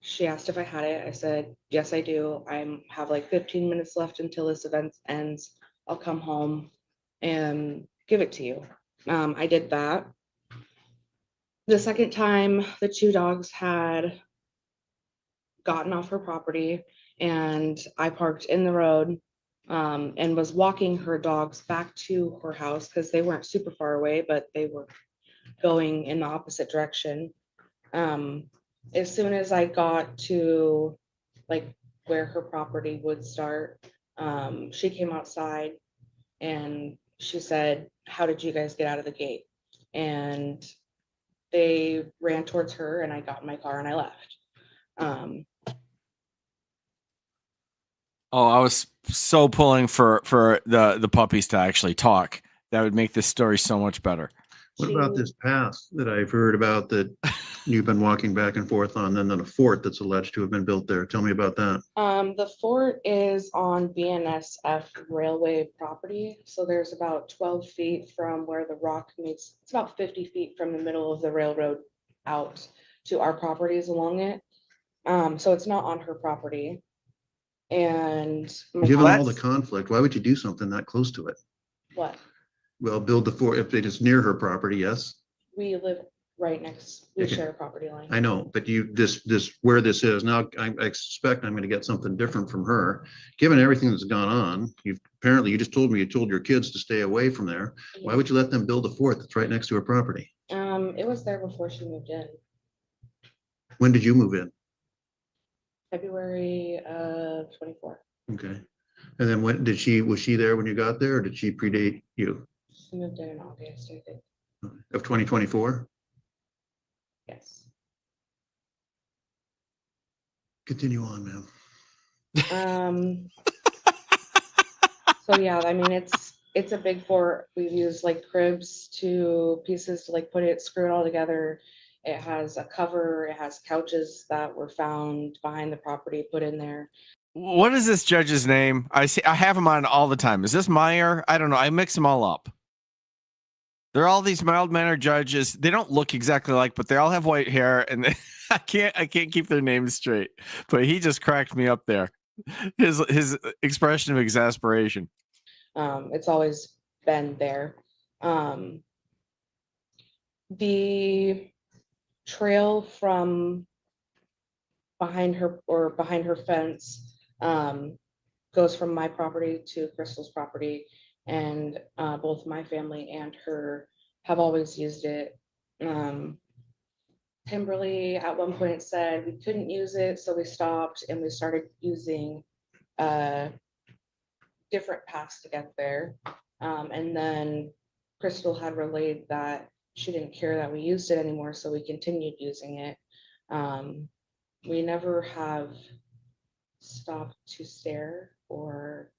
[SPEAKER 5] She asked if I had it. I said, yes, I do. I have 15 minutes left until this event ends. I'll come home and give it to you. I did that. The second time, the 2 dogs had gotten off her property and I parked in the road and was walking her dogs back to her house because they weren't super far away, but they were going in the opposite direction. As soon as I got to where her property would start, she came outside and she said, how did you guys get out of the gate? And they ran towards her and I got in my car and I left.
[SPEAKER 3] I was so pulling for the puppies to actually talk. That would make this story so much better.
[SPEAKER 1] What about this path that I've heard about that you've been walking back and forth on, and then a fort that's alleged to have been built there? Tell me about that.
[SPEAKER 5] The fort is on BNSF railway property. So there's about 12 feet from where the rock meets. It's about 50 feet from the middle of the railroad out to our properties along it. So it's not on her property. And
[SPEAKER 1] given all the conflict, why would you do something that close to it?
[SPEAKER 5] What?
[SPEAKER 1] Well, build the fort if it is near her property. Yes.
[SPEAKER 5] We live right next. We share a property line.
[SPEAKER 1] I know, but this where this is now. I expect I'm going to get something different from her, given everything that's gone on. You just told me you told your kids to stay away from there. Why would you let them build a fort that's right next to her property?
[SPEAKER 5] It was there before she moved in.
[SPEAKER 1] When did you move in?
[SPEAKER 5] February of 24.
[SPEAKER 1] Okay. And then was she there when you got there, or did she predate you?
[SPEAKER 5] She moved in August, I think.
[SPEAKER 1] Of 2024?
[SPEAKER 5] Yes.
[SPEAKER 1] Continue on, ma'am.
[SPEAKER 5] So yeah, I mean, it's a big fort. We've used cribs to pieces to put it, screw it all together. It has a cover. It has couches that were found behind the property, put in there.
[SPEAKER 3] What is this judge's name? I have him on all the time. Is this Meyer? I don't know. I mix them all up. They're all these mild-mannered judges. They don't look exactly alike, but they all have white hair, and I can't keep their names straight. But he just cracked me up there. His expression of exasperation.
[SPEAKER 5] It's always been there. And The trail from behind her fence goes from my property to Crystal's property, and both my family and her have always used it. Kimberly at one point said we couldn't use it, so we stopped and we started using different paths to get there. And then Crystal had relayed that she didn't care that we used it anymore, so we continued using it. We never have stopped to stare or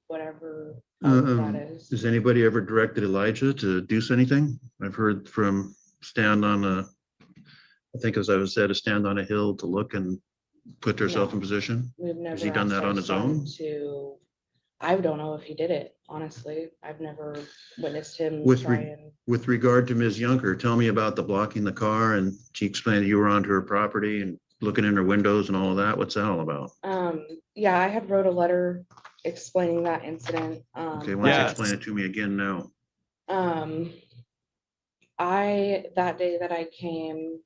[SPEAKER 5] whatever that is.
[SPEAKER 1] Has anybody ever directed Elijah to do anything? I've heard from stand on a, I think as I was said, to stand on a hill to look and put herself
[SPEAKER 5] No.
[SPEAKER 1] in position.
[SPEAKER 5] We've never
[SPEAKER 1] Has he done
[SPEAKER 5] asked
[SPEAKER 1] that
[SPEAKER 5] our
[SPEAKER 1] on his
[SPEAKER 5] son
[SPEAKER 1] own?
[SPEAKER 5] To, I don't know if he did it, honestly. I've never witnessed him
[SPEAKER 1] With
[SPEAKER 5] try
[SPEAKER 1] re-
[SPEAKER 5] and.
[SPEAKER 1] With regard to Ms. Yunker, tell me about the blocking the car, and she explained you were onto her property and looking in her windows and all of that. What's that all about?
[SPEAKER 5] Yeah, I had wrote a letter explaining that incident.
[SPEAKER 1] Okay, why don't you
[SPEAKER 3] Yes.
[SPEAKER 1] explain it to me again now?
[SPEAKER 5] That day that I came,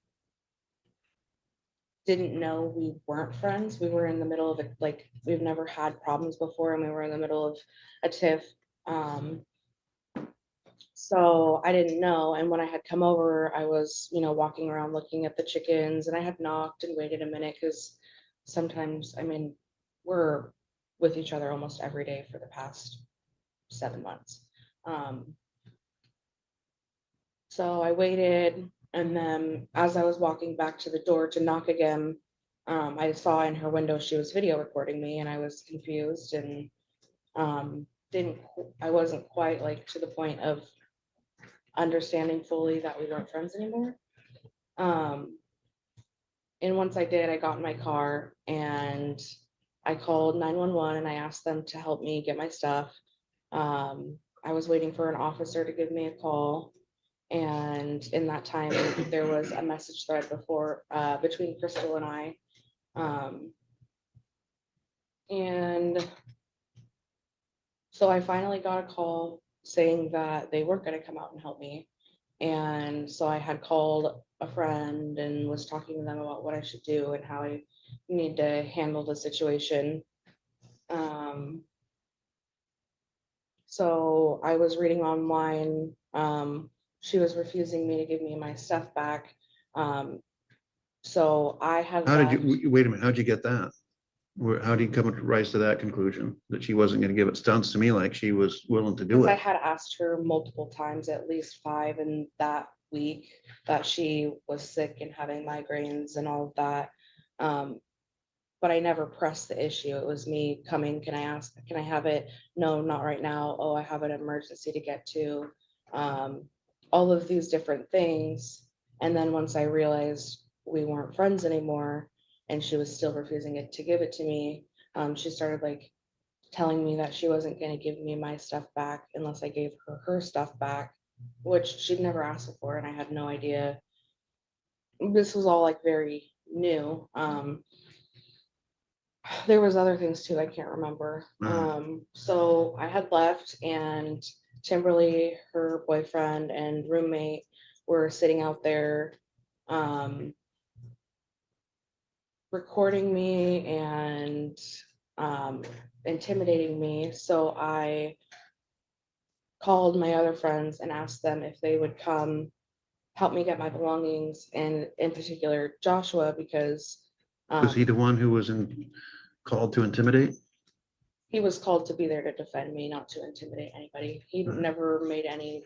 [SPEAKER 5] didn't know we weren't friends. We were in the middle of it, like, we've never had problems before, and we were in the middle of a tiff. So I didn't know. And when I had come over, I was, walking around looking at the chickens, and I had knocked and waited a minute because sometimes, we're with each other almost every day for the past 7 months. So I waited, and then as I was walking back to the door to knock again, I saw in her window she was video recording me, and I was confused and I wasn't quite like to the point of understanding fully that we weren't friends anymore. And once I did, I got in my car and I called 911 and I asked them to help me get my stuff. I was waiting for an officer to give me a call. And in that time, there was a message thread between Crystal and I. And so I finally got a call saying that they weren't going to come out and help me. And so I had called a friend and was talking to them about what I should do and how I need to handle the situation. So I was reading online. She was refusing me to give me my stuff back. So I had.
[SPEAKER 1] How did you, wait a minute, how'd you get that? How do you come to rise to that conclusion that she wasn't going to give it? Sounds to me like she was willing to do
[SPEAKER 5] I
[SPEAKER 1] it.
[SPEAKER 5] had asked her multiple times, at least 5 in that week, that she was sick and having migraines and all of that. But I never pressed the issue. It was me coming, can I have it? No, not right now. Oh, I have an emergency to get to. All of these different things. And then once I realized we weren't friends anymore and she was still refusing to give it to me, she started like telling me that she wasn't going to give me my stuff back unless I gave her stuff back, which she'd never asked before. And I had no idea. This was all like very new. There was other things too, I can't remember. So I had left and Timberly, her boyfriend and roommate were sitting out there recording me and intimidating me. So I called my other friends and asked them if they would come help me get my belongings, and in particular Joshua, because
[SPEAKER 1] Was he the one who was called to intimidate?
[SPEAKER 5] he was called to be there to defend me, not to intimidate anybody. He never made any,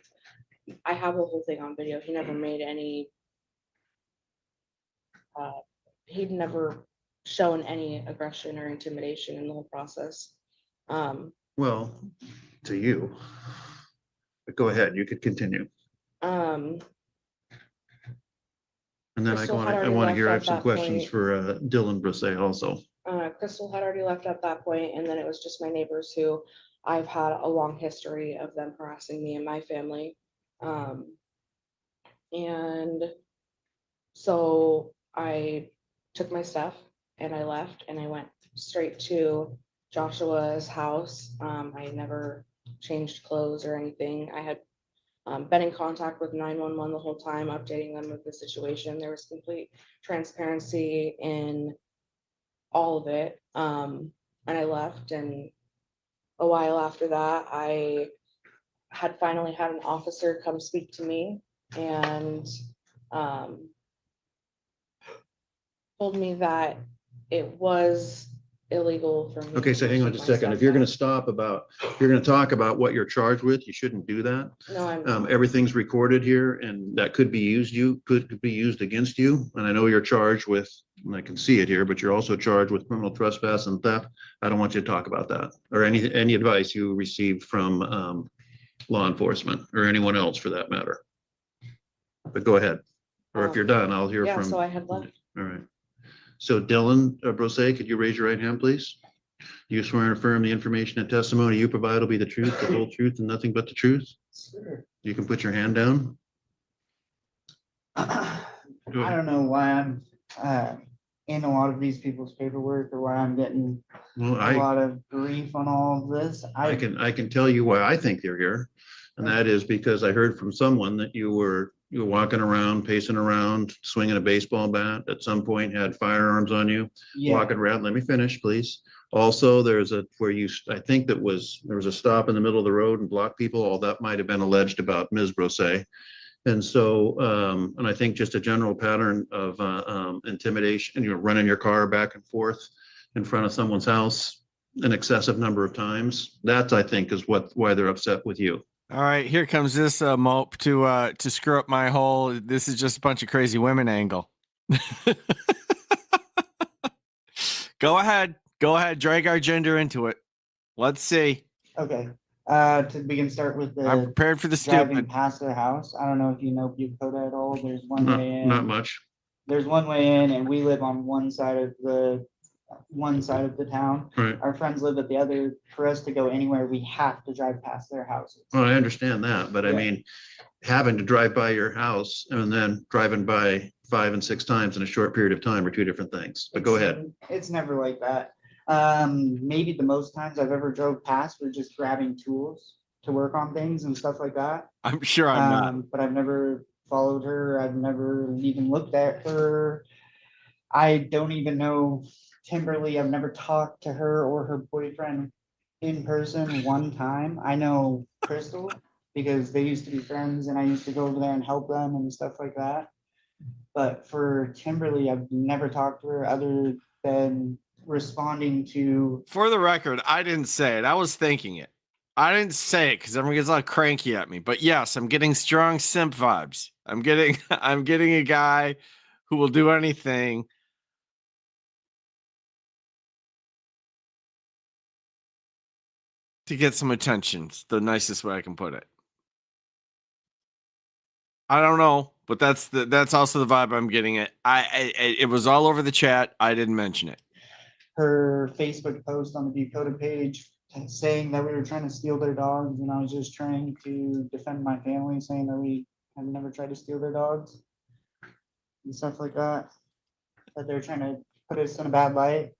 [SPEAKER 5] I have the whole thing on video. He never made any, he'd never shown any aggression or intimidation in the whole process.
[SPEAKER 1] Well, to you. But go ahead, you could continue. And then
[SPEAKER 5] Crystal had
[SPEAKER 1] I
[SPEAKER 5] already
[SPEAKER 1] want to
[SPEAKER 5] left
[SPEAKER 1] hear, I
[SPEAKER 5] at
[SPEAKER 1] have some
[SPEAKER 5] that
[SPEAKER 1] questions
[SPEAKER 5] point.
[SPEAKER 1] for Dylan Brisset also.
[SPEAKER 5] Crystal had already left at that point, and then it was just my neighbors who I've had a long history of them harassing me and my family. And so I took my stuff and I left and I went straight to Joshua's house. I never changed clothes or anything. I had Been in contact with 911 the whole time, updating them of the situation. There was complete transparency in all of it. And I left, and a while after that, I had finally had an officer come speak to me and told me that it was illegal for me.
[SPEAKER 1] Okay, so
[SPEAKER 5] to
[SPEAKER 1] hang on
[SPEAKER 5] shoot
[SPEAKER 1] just a second.
[SPEAKER 5] my
[SPEAKER 1] If you're gonna
[SPEAKER 5] stepdad.
[SPEAKER 1] if you're gonna talk about what you're charged with, you shouldn't do that.
[SPEAKER 5] No, I'm not.
[SPEAKER 1] Everything's recorded here and that could be could be used against you. And I know you're charged with, and I can see it here, but you're also charged with criminal trespass and theft. I don't want you to talk about that or any advice you received from law enforcement or anyone else for that matter. But go ahead. Or if you're done, I'll hear
[SPEAKER 5] Yeah,
[SPEAKER 1] from.
[SPEAKER 5] so I had left.
[SPEAKER 1] All right. So Dylan Brose, could you raise your right hand, please? Do you swear and affirm the information and testimony you provide will be the truth, the whole truth, and nothing but the truth?
[SPEAKER 6] Sure.
[SPEAKER 1] You can put your hand down.
[SPEAKER 6] I
[SPEAKER 1] Go ahead.
[SPEAKER 6] don't know why I'm in a lot of these people's paperwork or why I'm getting
[SPEAKER 1] Well,
[SPEAKER 6] a lot of grief on all of this.
[SPEAKER 1] I can tell you why I think you're here. And that is because I heard from someone that you were walking around, pacing around, swinging a baseball bat, at some point had firearms on you,
[SPEAKER 6] Yeah,
[SPEAKER 1] walking around. Let me finish, please. Also, there's I think there was a stop in the middle of the road and blocked people. All that might have been alleged about Ms. Brose. And so, and I think just a general pattern of intimidation, you're running your car back and forth in front of someone's house an excessive number of times. That, I think, is why they're upset with you.
[SPEAKER 3] All right, here comes this mope to screw up my whole this is just a bunch of crazy women angle. Go ahead, drag our gender into it. Let's see.
[SPEAKER 6] okay. We can start with
[SPEAKER 3] I'm
[SPEAKER 6] the
[SPEAKER 3] prepared for the
[SPEAKER 6] driving
[SPEAKER 3] stupid.
[SPEAKER 6] past their house. I don't know if you know Bucota at all. There's one way
[SPEAKER 1] Not
[SPEAKER 6] in.
[SPEAKER 1] much.
[SPEAKER 6] There's one way in, and we live on one side of the town.
[SPEAKER 1] Right.
[SPEAKER 6] Our friends live at the other. For us to go anywhere, we have to drive past their houses.
[SPEAKER 1] Well, I understand that, but I
[SPEAKER 6] Yeah.
[SPEAKER 1] mean, having to drive by your house and then driving by 5 and 6 times in a short period of time are two different things. But go ahead.
[SPEAKER 6] It's never like that. Maybe the most times I've ever drove past were just grabbing tools to work on things and stuff like that.
[SPEAKER 3] I'm sure I'm not.
[SPEAKER 6] But I've never followed her. I've never even looked at her. I don't even know Timberly. I've never talked to her or her boyfriend in person one time. I know Crystal because they used to be friends and I used to go over there and help them and stuff like that. But for Timberly, I've never talked to her other than responding to.
[SPEAKER 3] For the record, I didn't say it. I was thinking it. I didn't say it because everyone gets all cranky at me. But yes, I'm getting strong simp vibes. I'm getting a guy who will do anything to get some attention. It's the nicest way I can put it. I don't know, but that's also the vibe I'm getting. It was all over the chat. I didn't mention it.
[SPEAKER 6] Her Facebook post on the Bucota page saying that we were trying to steal their dogs, and I was just trying to defend my family, saying that we have never tried to steal their dogs and stuff like that. That they're trying to put us in a bad light.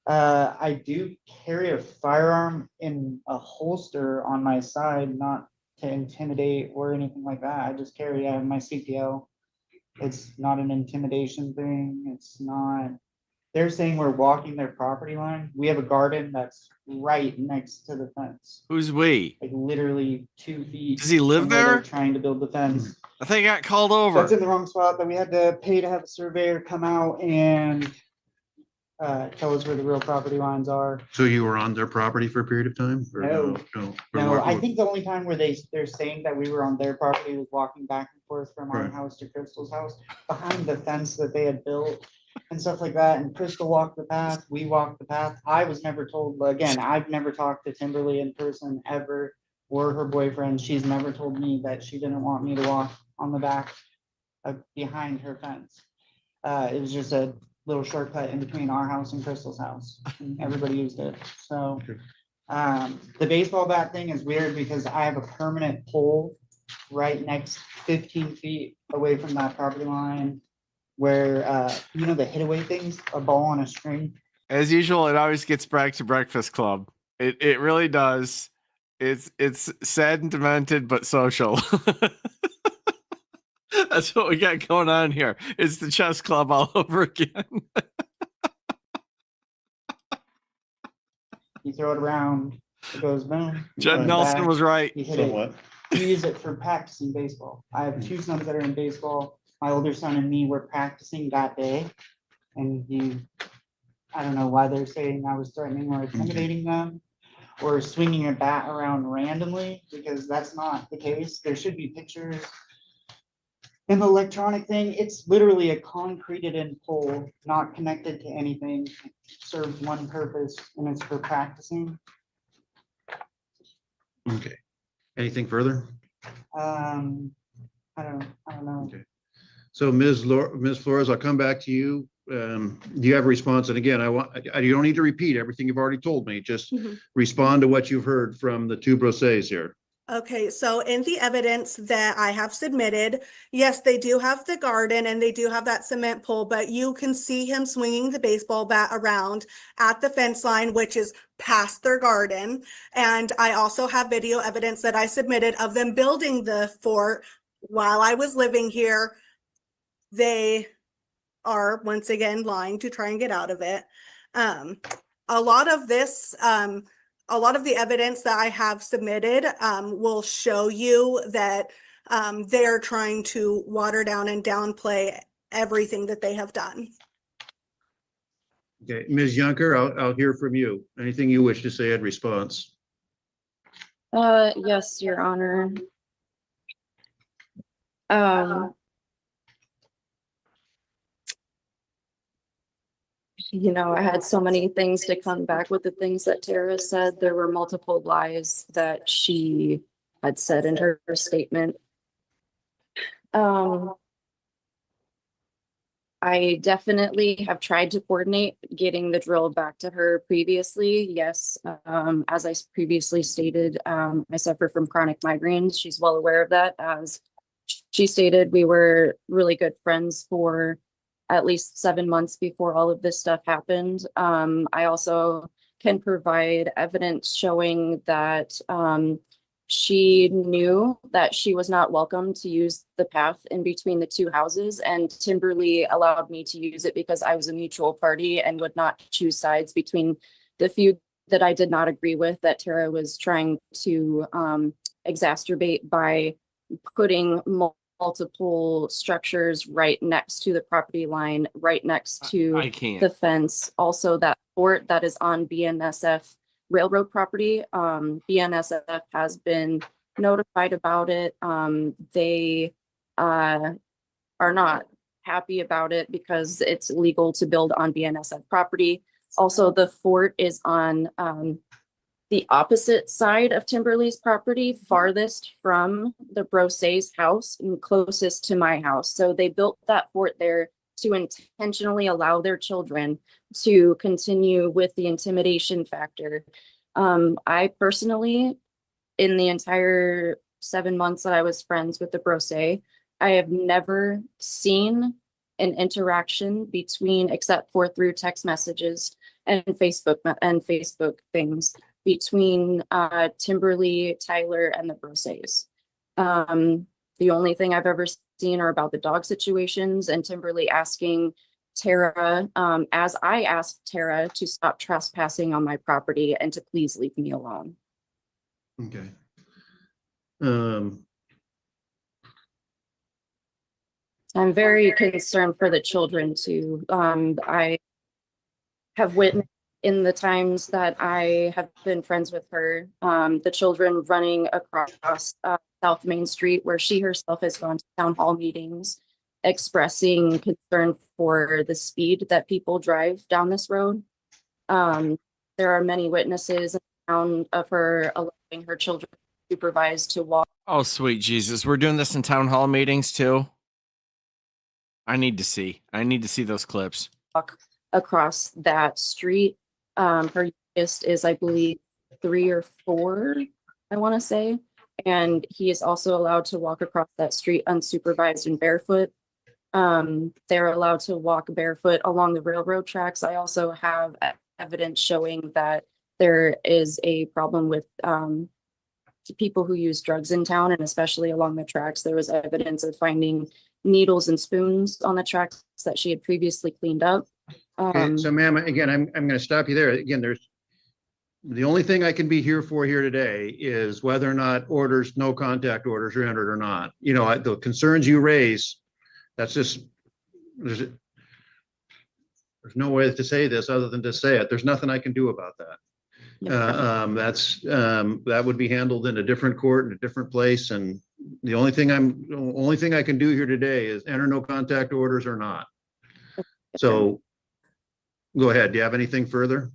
[SPEAKER 6] I do carry a firearm in a holster on my side, not to intimidate or anything like that. I just carry my CPL. It's not an intimidation thing. It's not. They're saying we're walking their property line. We have a garden that's right next to the fence,
[SPEAKER 3] Who's we?
[SPEAKER 6] like literally 2 feet.
[SPEAKER 3] Does he live
[SPEAKER 6] from where they're
[SPEAKER 3] there?
[SPEAKER 6] trying to build the fence.
[SPEAKER 3] I think I got called over.
[SPEAKER 6] That's in the wrong spot, that we had to pay to have a surveyor come out and tell us where the real property lines are.
[SPEAKER 1] So you were on their property for a period of time? Or
[SPEAKER 6] No.
[SPEAKER 1] No.
[SPEAKER 6] No, I think the only time where they're saying that we were on their property was walking back and forth from our
[SPEAKER 1] Right.
[SPEAKER 6] house to Crystal's house, behind the fence that they had built and stuff like that. And Crystal walked the path, we walked the path. I was never told, again, I've never talked to Timberly in person ever, or her boyfriend. She's never told me that she didn't want me to walk on the back behind her fence. It was just a little shortcut in between our house and Crystal's house. And everybody used it. So the baseball bat thing is weird because I have a permanent pole right next 15 feet away from that property line where the hit away things, a ball on a string.
[SPEAKER 3] As usual, it always gets back to Breakfast Club. It really does. It's sad and demented, but social. That's what we got going on here. It's the chess club all over again.
[SPEAKER 6] You throw it around, it goes boom. you
[SPEAKER 3] Judd
[SPEAKER 6] throw it
[SPEAKER 3] Nelson
[SPEAKER 6] back,
[SPEAKER 3] was right.
[SPEAKER 6] You hit it.
[SPEAKER 1] Somewhat.
[SPEAKER 6] You use it for practicing baseball. I have two sons that are in baseball. My older son and me were practicing that day. And I don't know why they're saying I was threatening or intimidating them or swinging a bat around randomly, because that's not the case. There should be pictures. In the electronic thing, it's literally a concreted in pole, not connected to anything. It serves one purpose, and it's for practicing.
[SPEAKER 1] Okay. Anything further?
[SPEAKER 6] I don't know.
[SPEAKER 1] Okay. So Ms. Flores, I'll come back to you. Do you have a response? And again, you don't need to repeat everything you've already told me. Just respond to what you've heard from the two brosses here.
[SPEAKER 2] Okay, so in the evidence that I have submitted, yes, they do have the garden and they do have that cement pole, but you can see him swinging the baseball bat around at the fence line, which is past their garden. And I also have video evidence that I submitted of them building the fort while I was living here. They are once again lying to try and get out of it. A lot of the evidence that I have submitted will show you that they're trying to water down and downplay everything that they have done.
[SPEAKER 1] Okay, Ms. Yunker, I'll hear from you. Anything you wish to say in response?
[SPEAKER 4] Yes, Your Honor. I had so many things to come back with the things that Tara said. There were multiple lies that she had said in her statement. I definitely have tried to coordinate getting the drill back to her previously. Yes, as I previously stated, I suffer from chronic migraines. She's well aware of that. As she stated, we were really good friends for at least 7 months before all of this stuff happened. I also can provide evidence showing that she knew that she was not welcome to use the path in between the two houses, and Timberly allowed me to use it because I was a mutual party and would not choose sides between the few that I did not agree with, that Tara was trying to exacerbate by putting multiple structures right next to the property line, right next to
[SPEAKER 3] I can't.
[SPEAKER 4] the fence. Also, that fort that is on BNSF railroad property. BNSF has been notified about it. They are not happy about it because it's illegal to build on BNSF property. Also, the fort is on the opposite side of Timberly's property, farthest from the Brosse's house and closest to my house. So they built that fort there to intentionally allow their children to continue with the intimidation factor. I personally, in the entire 7 months that I was friends with the Brosse, I have never seen an interaction between, except for through text messages and Facebook things, between Timberly, Tyler, and the Brosses. The only thing I've ever seen are about the dog situations and Timberly asking Tara, as I asked Tara to stop trespassing on my property and to please leave me alone.
[SPEAKER 1] Okay.
[SPEAKER 4] I'm very concerned for the children too. I have witnessed in the times that I have been friends with her, the children running across South Main Street, where she herself has gone to town hall meetings, expressing concern for the speed that people drive down this road. There are many witnesses in town of her allowing her children supervised to walk.
[SPEAKER 3] Oh, sweet Jesus. We're doing this in town hall meetings too. I need to see those clips.
[SPEAKER 4] Across that street. Her youngest is, I believe, 3 or 4, I want to say. And he is also allowed to walk across that street unsupervised and barefoot. They're allowed to walk barefoot along the railroad tracks. I also have evidence showing that there is a problem with against people who use drugs in town, and especially along the tracks. There was evidence of finding needles and spoons on the tracks that she had previously cleaned up.
[SPEAKER 1] Okay, so ma'am, again, I'm going to stop you there. Again, the only thing I can be here for here today is whether or not orders, no contact orders are entered or not. You know, the concerns you raise, that's just, there's no way to say this other than to say it. There's nothing I can do about that. That would be handled in a different court in a different place. And the only thing I can do here today is enter no contact orders or not. So go ahead. Do you have anything further?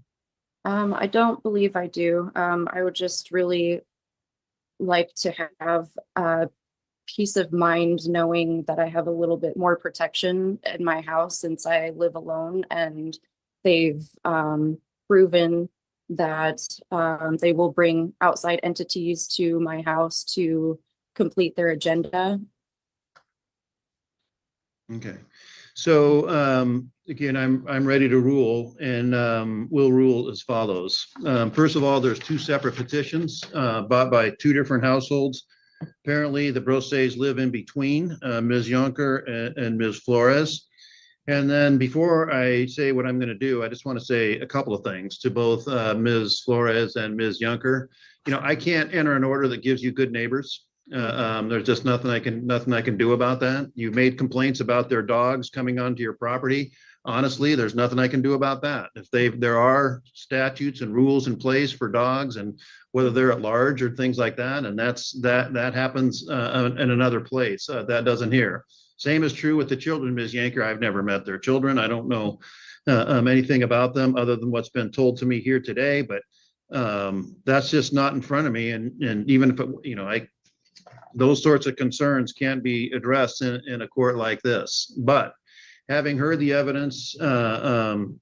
[SPEAKER 4] I don't believe I do. I would just really like to have peace of mind knowing that I have a little bit more protection in my house since I live alone, and they've proven that they will bring outside entities to my house to complete their agenda.
[SPEAKER 1] Okay. So again, I'm ready to rule, and we'll rule as follows. First of all, there's two separate petitions bought by two different households. Apparently, the Brosses live in between Ms. Yunker and Ms. Flores. And then before I say what I'm going to do, I just want to say a couple of things to both Ms. Flores and Ms. Yunker. You know, I can't enter an order that gives you good neighbors. There's just nothing I can do about that. You made complaints about their dogs coming onto your property. Honestly, there's nothing I can do about that. If there are statutes and rules in place for dogs, and whether they're at large or things like that, and that happens in another place. That doesn't here. Same is true with the children, Ms. Yanker. I've never met their children. I don't know anything about them other than what's been told to me here today. But that's just not in front of me. And even if it, those sorts of concerns can't be addressed in a court like this. But having heard the evidence and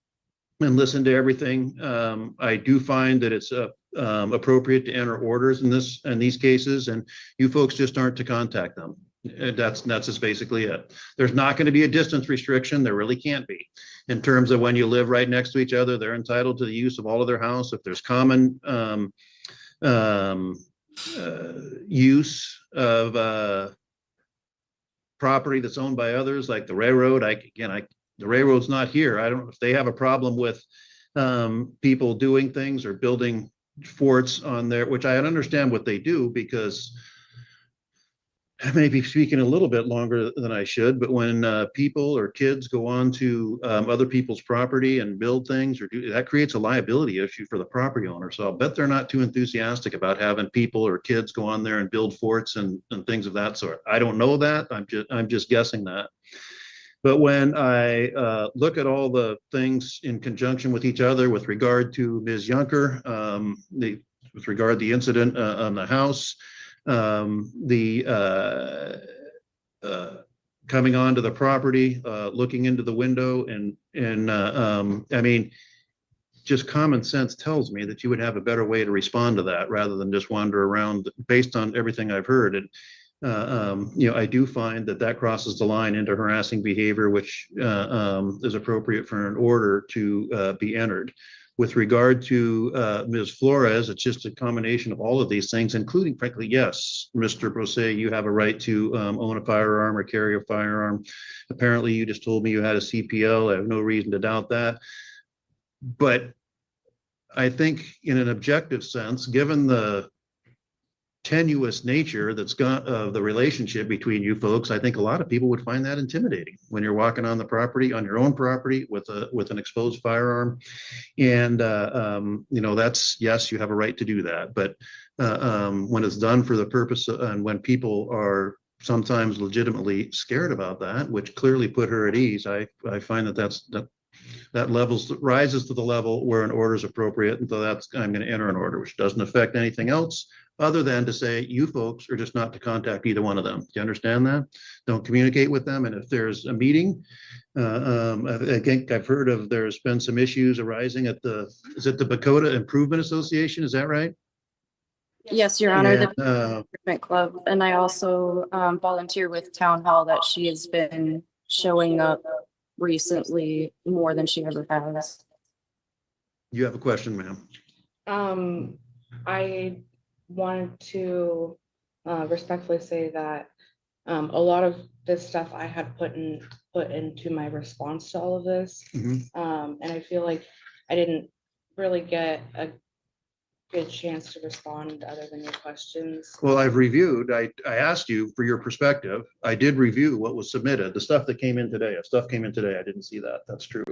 [SPEAKER 1] listened to everything, I do find that it's appropriate to enter orders in these cases, and you folks just aren't to contact them. That's just basically it. There's not going to be a distance restriction. There really can't be. In terms of when you live right next to each other, they're entitled to the use of all of their house. If there's common use of property that's owned by others, like the railroad, the railroad's not here. I don't know if they have a problem with people doing things or building forts on there, which I understand what they do, because I may be speaking a little bit longer than I should, but when people or kids go on to other people's property and build things, that creates a liability issue for the property owner. So I'll bet they're not too enthusiastic about having people or kids go on there and build forts and things of that sort. I don't know that. I'm just guessing that. But when I look at all the things in conjunction with each other with regard to Ms. Yunker, with regard to the incident on the house, coming onto the property, looking into the window, and I mean, just common sense tells me that you would have a better way to respond to that rather than just wander around based on everything I've heard. And I do find that crosses the line into harassing behavior, which is appropriate for an order to be entered. With regard to Ms. Flores, it's just a combination of all of these things, including, frankly, yes, Mr. Brose, you have a right to own a firearm or carry a firearm. Apparently, you just told me you had a CPL. I have no reason to doubt that. But I think in an objective sense, given the tenuous nature that's got the relationship between you folks, I think a lot of people would find that intimidating when you're walking on the property, on your own property with an exposed firearm. And that's, yes, you have a right to do that. But when it's done for the purpose and when people are sometimes legitimately scared about that, which clearly put her at ease, I find that rises to the level where an order is appropriate. And so I'm going to enter an order, which doesn't affect anything else other than to say you folks are just not to contact either one of them. Do you understand that? Don't communicate with them. And if there's a meeting, I think I've heard of there's been some issues arising at the Bakota Improvement Association. Is that right?
[SPEAKER 4] Yes, Your Honor,
[SPEAKER 1] And,
[SPEAKER 4] the Improvement Club. And I also volunteer with Town Hall, that she has been showing up recently more than she ever has.
[SPEAKER 1] You have a question, ma'am?
[SPEAKER 5] I wanted to respectfully say that a lot of this stuff I had put into my response to all of this.
[SPEAKER 1] Mhm.
[SPEAKER 5] And I feel like I didn't really get a good chance to respond other than your questions.
[SPEAKER 1] Well, I've reviewed, I asked you for your perspective. I did review what was submitted, the stuff that came in today. If stuff came in today, I didn't see that. That's true.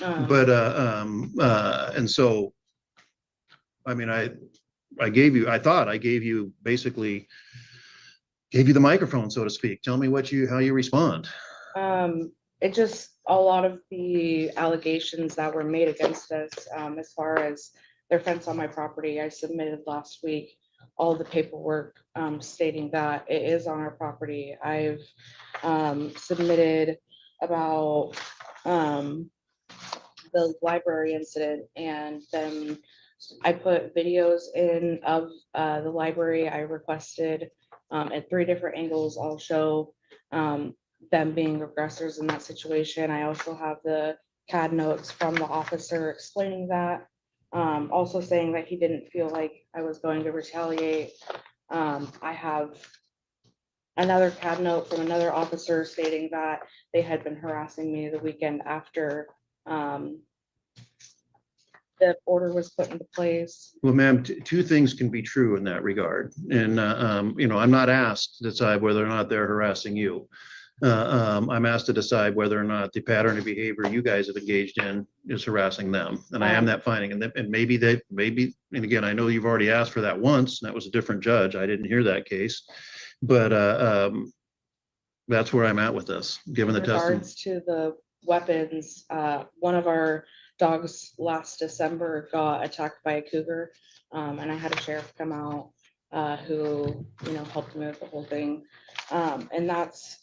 [SPEAKER 1] But, and so, I mean, I thought I gave you basically, gave you the microphone, so to speak. Tell me how you respond.
[SPEAKER 5] It just, a lot of the allegations that were made against us, as far as their fence on my property, I submitted last week all the paperwork stating that it is on our property. I've submitted about the library incident, and then I put videos in of the library. I requested at 3 different angles. I'll show them being aggressors in that situation. I also have the CAD notes from the officer explaining that, also saying that he didn't feel like I was going to retaliate. I have another CAD note from another officer stating that they had been harassing me the weekend after the order was put into place.
[SPEAKER 1] Well, ma'am, two things can be true in that regard. And, I'm not asked to decide whether or not they're harassing you. I'm asked to decide whether or not the pattern of behavior you guys have engaged in is harassing them. And I am that finding. And maybe, and again, I know you've already asked for that once, and that was a different judge. I didn't hear that case. But that's where I'm at with this, given the
[SPEAKER 5] In
[SPEAKER 1] testimony.
[SPEAKER 5] regards to the weapons, one of our dogs last December got attacked by a cougar, and I had a sheriff come out who, helped me with the whole thing. And that's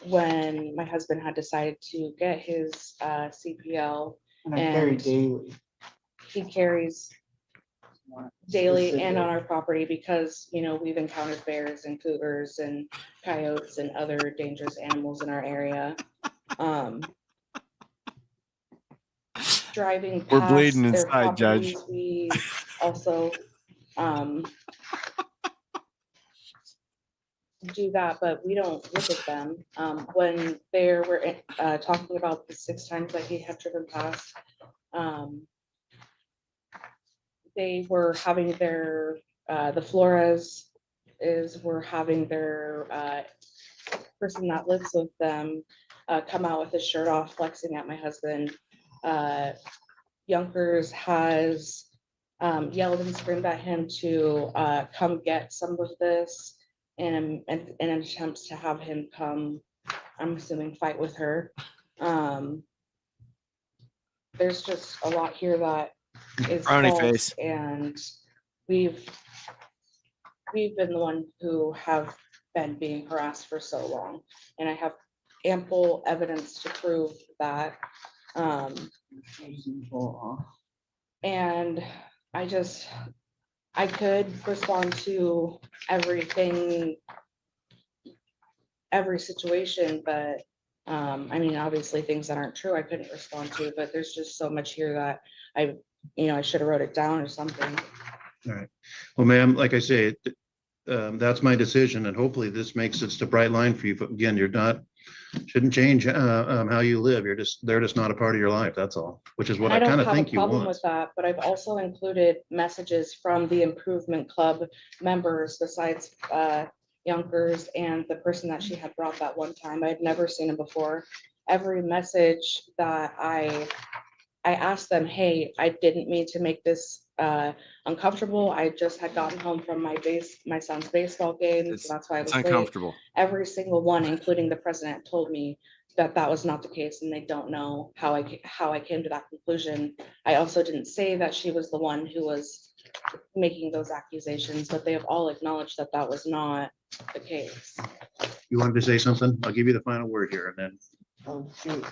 [SPEAKER 5] when my husband had decided to get his CPL.
[SPEAKER 6] And I carry
[SPEAKER 5] And
[SPEAKER 6] daily.
[SPEAKER 5] he carries daily and on our property because, we've encountered bears and cougars and coyotes and other dangerous animals in our area. Driving
[SPEAKER 3] We're
[SPEAKER 5] past
[SPEAKER 3] bleeding
[SPEAKER 5] their
[SPEAKER 3] inside, Judge.
[SPEAKER 5] properties, we also do that, but we don't look at them. When they were talking about the 6 times that he had driven past, they were having their the Flores were having their person that lives with them come out with his shirt off, flexing at my husband. Yunkers has yelled and screamed at him to come get some of this, and in attempts to have him come, I'm assuming, fight with her. There's just a lot here that is
[SPEAKER 3] Frowny
[SPEAKER 5] false,
[SPEAKER 3] face.
[SPEAKER 5] and we've been the one who have been being harassed for so long, and I have ample evidence to prove that. And I could respond to everything, every situation, but obviously things that aren't true I couldn't respond to, but there's just so much here that I should have wrote it down or something.
[SPEAKER 1] All right. Well, ma'am, like I say, that's my decision, and hopefully this makes it a bright line for you. But again, shouldn't change how you live. They're just not a part of your life. That's all, which is what I kind of think you
[SPEAKER 5] don't have a problem
[SPEAKER 1] want.
[SPEAKER 5] with that, but I've also included messages from the Improvement Club members besides Yunkers and the person that she had brought that one time. I had never seen him before. Every message that I asked them, hey, I didn't mean to make this uncomfortable. I just had gotten home from my son's baseball game, so that's why I was late.
[SPEAKER 3] Uncomfortable.
[SPEAKER 5] Every single one, including the president, told me that was not the case, and they don't know how I came to that conclusion. I also didn't say that she was the one who was making those accusations, but they have all acknowledged that was not the case.
[SPEAKER 1] You wanted to say something? I'll give you the final word here, and then.
[SPEAKER 6] Oh, shoot.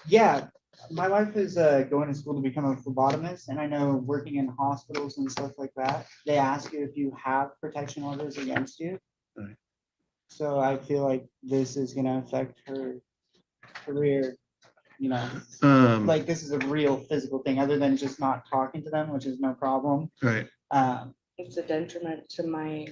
[SPEAKER 6] Yeah, my wife is going to school to become a phlebotomist, and I know working in hospitals and stuff like that, they ask you if you have protection orders against you.
[SPEAKER 1] Right.
[SPEAKER 6] So I feel like this is going to affect her career, like this is a real physical thing other than just not talking to them, which is no problem.
[SPEAKER 1] Right.
[SPEAKER 5] It's a detriment to my,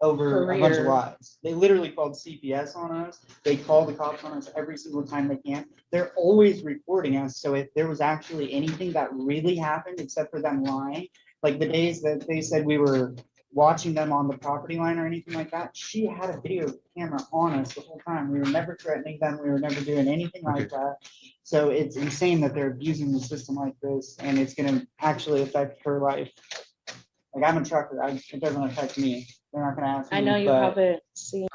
[SPEAKER 6] over a bunch of
[SPEAKER 5] Career.
[SPEAKER 6] lives. They literally called CPS on us. They call the cops on us every single time they can. They're always reporting us. So if there was actually anything that really happened, except for them lying, like the days that they said we were watching them on the property line or anything like that, she had a video camera on us the whole time. We were never threatening them. We were never doing anything like that. So it's insane that they're abusing the system like this, and it's gonna actually affect her life. Like, I'm a trucker. It doesn't affect me. They're not gonna ask me.
[SPEAKER 5] I know you
[SPEAKER 6] but
[SPEAKER 5] haven't seen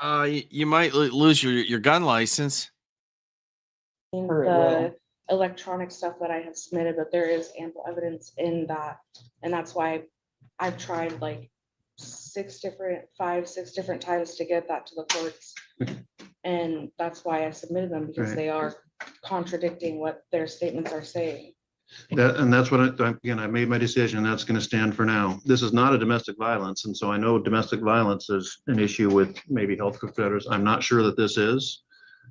[SPEAKER 3] You might lose your gun license.
[SPEAKER 6] Her it
[SPEAKER 5] the
[SPEAKER 6] will.
[SPEAKER 5] electronic stuff that I have submitted, but there is ample evidence in that. And that's why I've tried like 6 different times to get that to the courts. And that's why I submitted them, because
[SPEAKER 1] Right.
[SPEAKER 5] they are contradicting what their statements are saying.
[SPEAKER 1] And that's what again, I made my decision. That's going to stand for now. This is not a domestic violence. And so I know domestic violence is an issue with maybe health professors. I'm not sure that this is,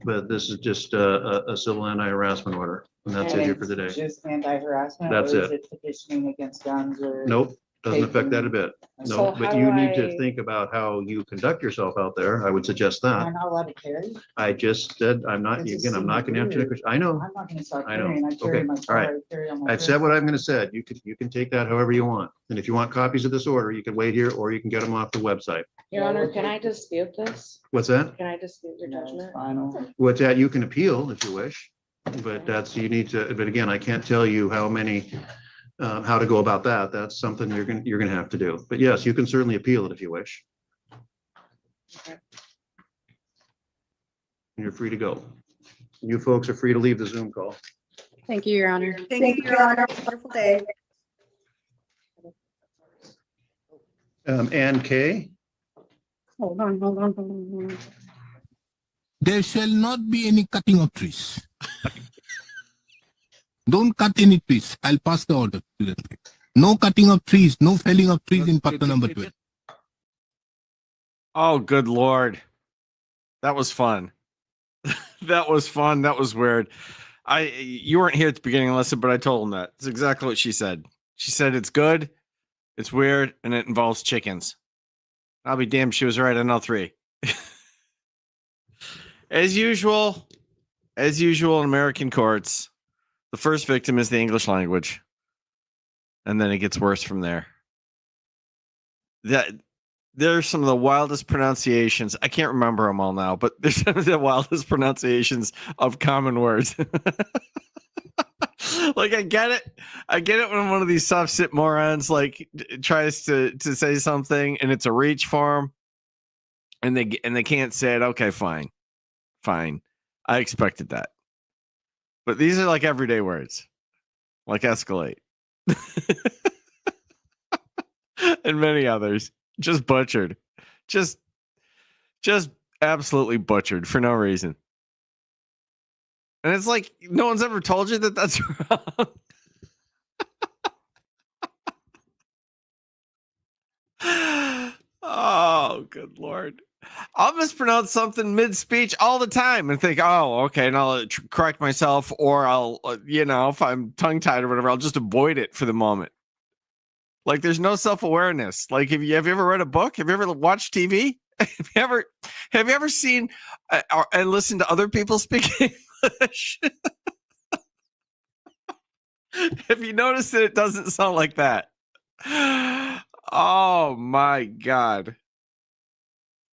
[SPEAKER 1] but this is just a civil anti-harassment order. And that's it here for today.
[SPEAKER 6] Just anti-harassment,
[SPEAKER 1] That's
[SPEAKER 6] or is
[SPEAKER 1] it.
[SPEAKER 6] it petitioning against guns or?
[SPEAKER 1] Nope, doesn't affect that a bit.
[SPEAKER 5] So
[SPEAKER 1] No,
[SPEAKER 5] how
[SPEAKER 1] but
[SPEAKER 5] do
[SPEAKER 1] you need to
[SPEAKER 5] I-
[SPEAKER 1] think about how you conduct yourself out there. I would suggest that.
[SPEAKER 6] I'm not allowed to carry?
[SPEAKER 1] I just said, I'm not,
[SPEAKER 6] It's a
[SPEAKER 1] again, I'm not going to answer that
[SPEAKER 6] single
[SPEAKER 1] question. I know.
[SPEAKER 6] I'm not gonna stop
[SPEAKER 1] I know.
[SPEAKER 6] carrying. I carry
[SPEAKER 1] Okay,
[SPEAKER 6] my
[SPEAKER 1] all
[SPEAKER 6] car,
[SPEAKER 1] right.
[SPEAKER 6] I carry on my.
[SPEAKER 1] I've said what I'm going to say. You can take that however you want. And if you want copies of this order, you can wait here or you can get them off the website.
[SPEAKER 5] Your
[SPEAKER 6] Yeah,
[SPEAKER 5] Honor,
[SPEAKER 6] we'll
[SPEAKER 5] can I
[SPEAKER 6] take-
[SPEAKER 5] dispute this?
[SPEAKER 1] What's that?
[SPEAKER 5] Can I dispute your
[SPEAKER 6] No, it's
[SPEAKER 5] judgment?
[SPEAKER 6] final.
[SPEAKER 1] What's that? You can appeal if you wish, but you need to, but again, I can't tell you how to go about that. That's something you're going to have to do. But yes, you can certainly appeal it if you wish.
[SPEAKER 5] Okay.
[SPEAKER 1] You're free to go. You folks are free to leave the Zoom call.
[SPEAKER 4] Thank you, Your Honor.
[SPEAKER 2] Thank you, Your Honor. Wonderful day.
[SPEAKER 1] Ann Kay?
[SPEAKER 4] Hold on.
[SPEAKER 7] There shall not be any cutting of trees. Don't cut any trees. I'll pass the order to the no cutting of trees, no felling of trees in Patna number 12.
[SPEAKER 3] Oh, good Lord. That was fun. That was fun. That was weird. You weren't here at the beginning, Alyssa, but I told him that. It's exactly what she said. She said it's good, it's weird, and it involves chickens. I'll be damned, she was right on all three. As usual in American courts, the first victim is the English language. And then it gets worse from there. There's some of the wildest pronunciations. I can't remember them all now, but there's some of the wildest pronunciations of common words. Like, I get it when one of these soft sit morons like tries to say something and it's a reach for them, and they can't say it. Okay, fine. I expected that. But these are like everyday words, like escalate. And many others. Just butchered. Just absolutely butchered for no reason. And it's like, no one's ever told you that that's wrong. Oh, good Lord. I'll mispronounce something mid-speech all the time and think, oh, okay, and I'll correct myself, or I'll, if I'm tongue-tied or whatever, I'll just avoid it for the moment. Like, there's no self-awareness. Like, have you ever read a book? Have you ever watched TV? Have you ever seen and listened to other people speak English? Have you noticed that it doesn't sound like that? Oh my God.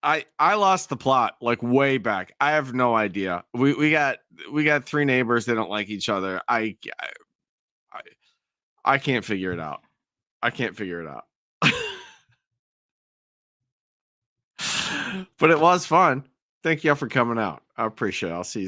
[SPEAKER 3] I lost the plot like way back. I have no idea. We got 3 neighbors that don't like each other. I can't figure it out. But it was fun. Thank you all for coming out. I appreciate it. I'll see you.